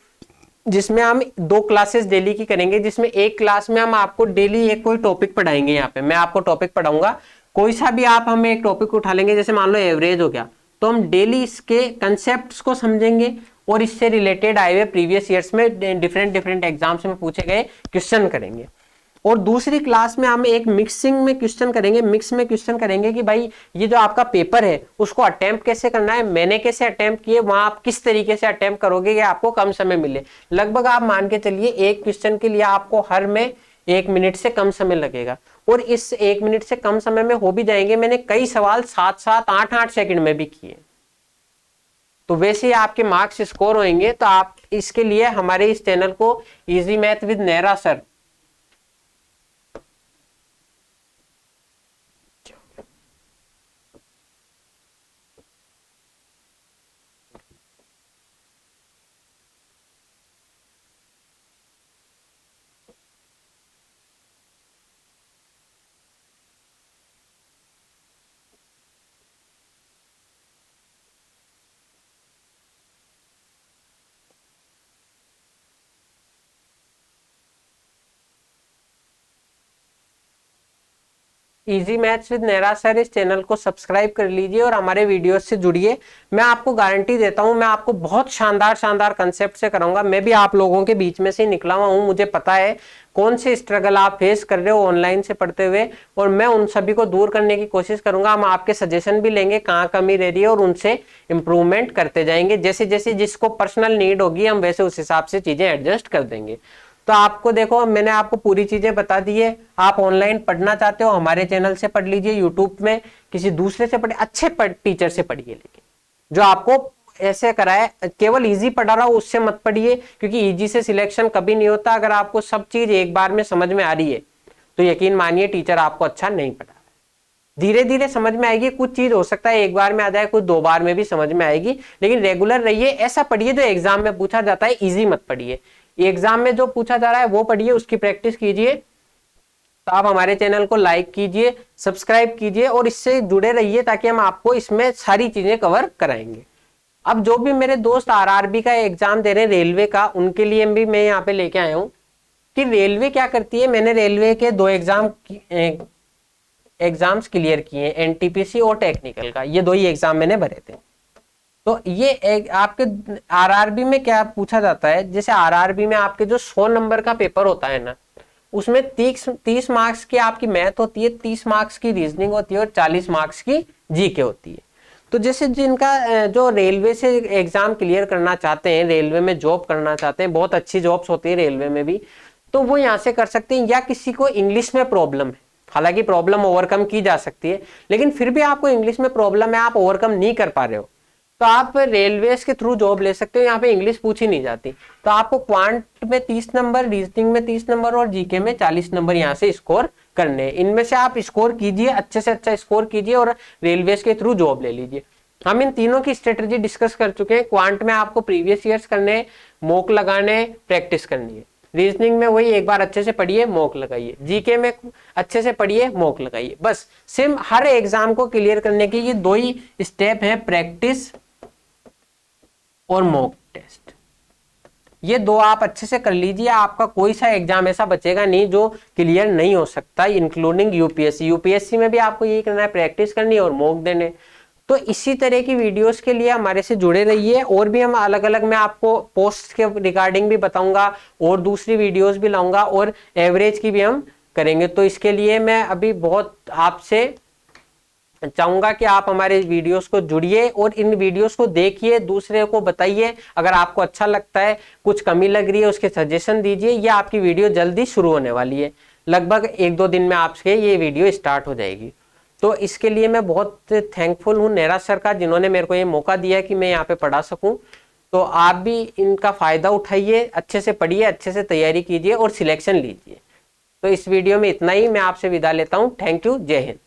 जिसमें हम 2 क्लासेस डेली की करेंगे। जिसमें एक क्लास में हम आपको डेली एक कोई टॉपिक पढ़ाएंगे। यहाँ पे मैं आपको टॉपिक पढ़ाऊंगा, कोई सा भी आप हमें एक टॉपिक उठा लेंगे। जैसे मान लो एवरेज हो गया, तो हम डेली इसके कंसेप्ट को समझेंगे और इससे रिलेटेड आए हुए प्रीवियस ईयर्स में डिफरेंट एग्जाम्स में पूछे गए क्वेश्चन करेंगे। और दूसरी क्लास में हम एक मिक्सिंग में क्वेश्चन करेंगे, मिक्स में क्वेश्चन करेंगे कि भाई ये जो आपका पेपर है उसको अटेम्प्ट कैसे करना है, मैंने कैसे अटेम्प्ट किए, वहां आप किस तरीके से अटेम्प्ट करोगे कि आपको कम समय मिले। लगभग आप मान के चलिए एक क्वेश्चन के लिए आपको हर में 1 मिनट से कम समय लगेगा, और इस 1 मिनट से कम समय में हो भी जाएंगे। मैंने कई सवाल 7-7, 8-8 सेकंड में भी किए। तो वैसे ही आपके मार्क्स स्कोर होंगे। तो आप इसके लिए हमारे इस चैनल को easy math with Nehra sir easy maths with Nehra sir, इस चैनल को सब्सक्राइब कर लीजिए और हमारे वीडियोस से जुड़िए। मैं आपको गारंटी देता हूं, मैं आपको बहुत शानदार कंसेप्ट से कराऊंगा। मैं भी आप लोगों के बीच में से निकला हुआ हूं, मुझे पता है कौन से स्ट्रगल आप फेस कर रहे हो ऑनलाइन से पढ़ते हुए, और मैं उन सभी को दूर करने की कोशिश करूंगा। हम आपके सजेशन भी लेंगे कहाँ कमी रह रही है, और उनसे इंप्रूवमेंट करते जाएंगे। जैसे जैसे जिसको पर्सनल नीड होगी हम वैसे उस हिसाब से चीजें एडजस्ट कर देंगे। तो आपको देखो मैंने आपको पूरी चीजें बता दी है। आप ऑनलाइन पढ़ना चाहते हो हमारे चैनल से पढ़ लीजिए, यूट्यूब में किसी दूसरे से पढ़िए, अच्छे टीचर से पढ़िए, लेकिन जो आपको ऐसे कराए। केवल इजी पढ़ा रहा हो उससे मत पढ़िए, क्योंकि इजी से सिलेक्शन कभी नहीं होता। अगर आपको सब चीज एक बार में समझ में आ रही है तो यकीन मानिए टीचर आपको अच्छा नहीं पढ़ा। धीरे धीरे समझ में आएगी। कुछ चीज हो सकता है एक बार में आ जाए, कुछ 2 बार में भी समझ में आएगी, लेकिन रेगुलर रहिए। ऐसा पढ़िए जो एग्जाम में पूछा जाता है, इजी मत पढ़िए। एग्जाम में जो पूछा जा रहा है वो पढ़िए, उसकी प्रैक्टिस कीजिए। तो आप हमारे चैनल को लाइक कीजिए, सब्सक्राइब कीजिए और इससे जुड़े रहिए, ताकि हम आपको इसमें सारी चीजें कवर कराएंगे। अब जो भी मेरे दोस्त आरआरबी का एग्जाम दे रहे हैं रेलवे का, उनके लिए भी मैं यहाँ पे लेके आया हूँ कि रेलवे क्या करती है। मैंने रेलवे के 2 एग्जाम्स क्लियर किए, एनटीपीसी और टेक्निकल का, ये 2 ही एग्जाम मैंने भरे थे। तो ये आपके आरआरबी में क्या पूछा जाता है, जैसे आरआरबी में आपके जो 100 नंबर का पेपर होता है ना, उसमें 30 मार्क्स की आपकी मैथ होती है, 30 मार्क्स की रीजनिंग होती है और 40 मार्क्स की जीके होती है। तो जैसे जिनका जो रेलवे से एग्जाम क्लियर करना चाहते हैं, रेलवे में जॉब करना चाहते हैं, बहुत अच्छी जॉब्स होती है रेलवे में भी, तो वो यहाँ से कर सकते हैं। या किसी को इंग्लिश में प्रॉब्लम है, हालांकि प्रॉब्लम ओवरकम की जा सकती है, लेकिन फिर भी आपको इंग्लिश में प्रॉब्लम है, आप ओवरकम नहीं कर पा रहे हो, तो आप रेलवेज के थ्रू जॉब ले सकते हो। यहाँ पे इंग्लिश पूछी नहीं जाती, तो आपको क्वांट में 30 नंबर, रीजनिंग में 30 नंबर और जीके में 40 नंबर यहाँ से स्कोर करने हैं। इनमें से आप स्कोर कीजिए, अच्छे से अच्छा स्कोर कीजिए और रेलवेज के थ्रू जॉब ले लीजिए। हम इन तीनों की स्ट्रेटेजी डिस्कस कर चुके हैं। क्वांट में आपको प्रीवियस ईयर्स करने, मॉक लगाने, प्रैक्टिस करनी है। रीजनिंग में वही एक बार अच्छे से पढ़िए, मॉक लगाइए। जीके में अच्छे से पढ़िए, मॉक लगाइए। बस सिम हर एग्जाम को क्लियर करने की ये दो ही स्टेप है, प्रैक्टिस और मॉक टेस्ट। ये दो आप अच्छे से कर लीजिए, आपका कोई सा एग्जाम ऐसा बचेगा नहीं जो क्लियर नहीं हो सकता, इंक्लूडिंग यूपीएससी। यूपीएससी में भी आपको यही करना है, प्रैक्टिस करनी है और मॉक देने। तो इसी तरह की वीडियोस के लिए हमारे से जुड़े रहिए। और भी हम अलग अलग, मैं आपको पोस्ट के रिगार्डिंग भी बताऊंगा और दूसरी वीडियोस भी लाऊंगा और एवरेज की भी हम करेंगे। तो इसके लिए मैं अभी बहुत आपसे चाहूंगा कि आप हमारे वीडियोस को जुड़िए और इन वीडियोस को देखिए, दूसरे को बताइए। अगर आपको अच्छा लगता है, कुछ कमी लग रही है, उसके सजेशन दीजिए। ये आपकी वीडियो जल्दी शुरू होने वाली है, लगभग 1-2 दिन में आपसे ये वीडियो स्टार्ट हो जाएगी। तो इसके लिए मैं बहुत थैंकफुल हूँ नेराज सर का, जिन्होंने मेरे को ये मौका दिया कि मैं यहाँ पे पढ़ा सकूँ। तो आप भी इनका फायदा उठाइए, अच्छे से पढ़िए, अच्छे से तैयारी कीजिए और सिलेक्शन लीजिए। तो इस वीडियो में इतना ही, मैं आपसे विदा लेता हूँ। थैंक यू, जय हिंद।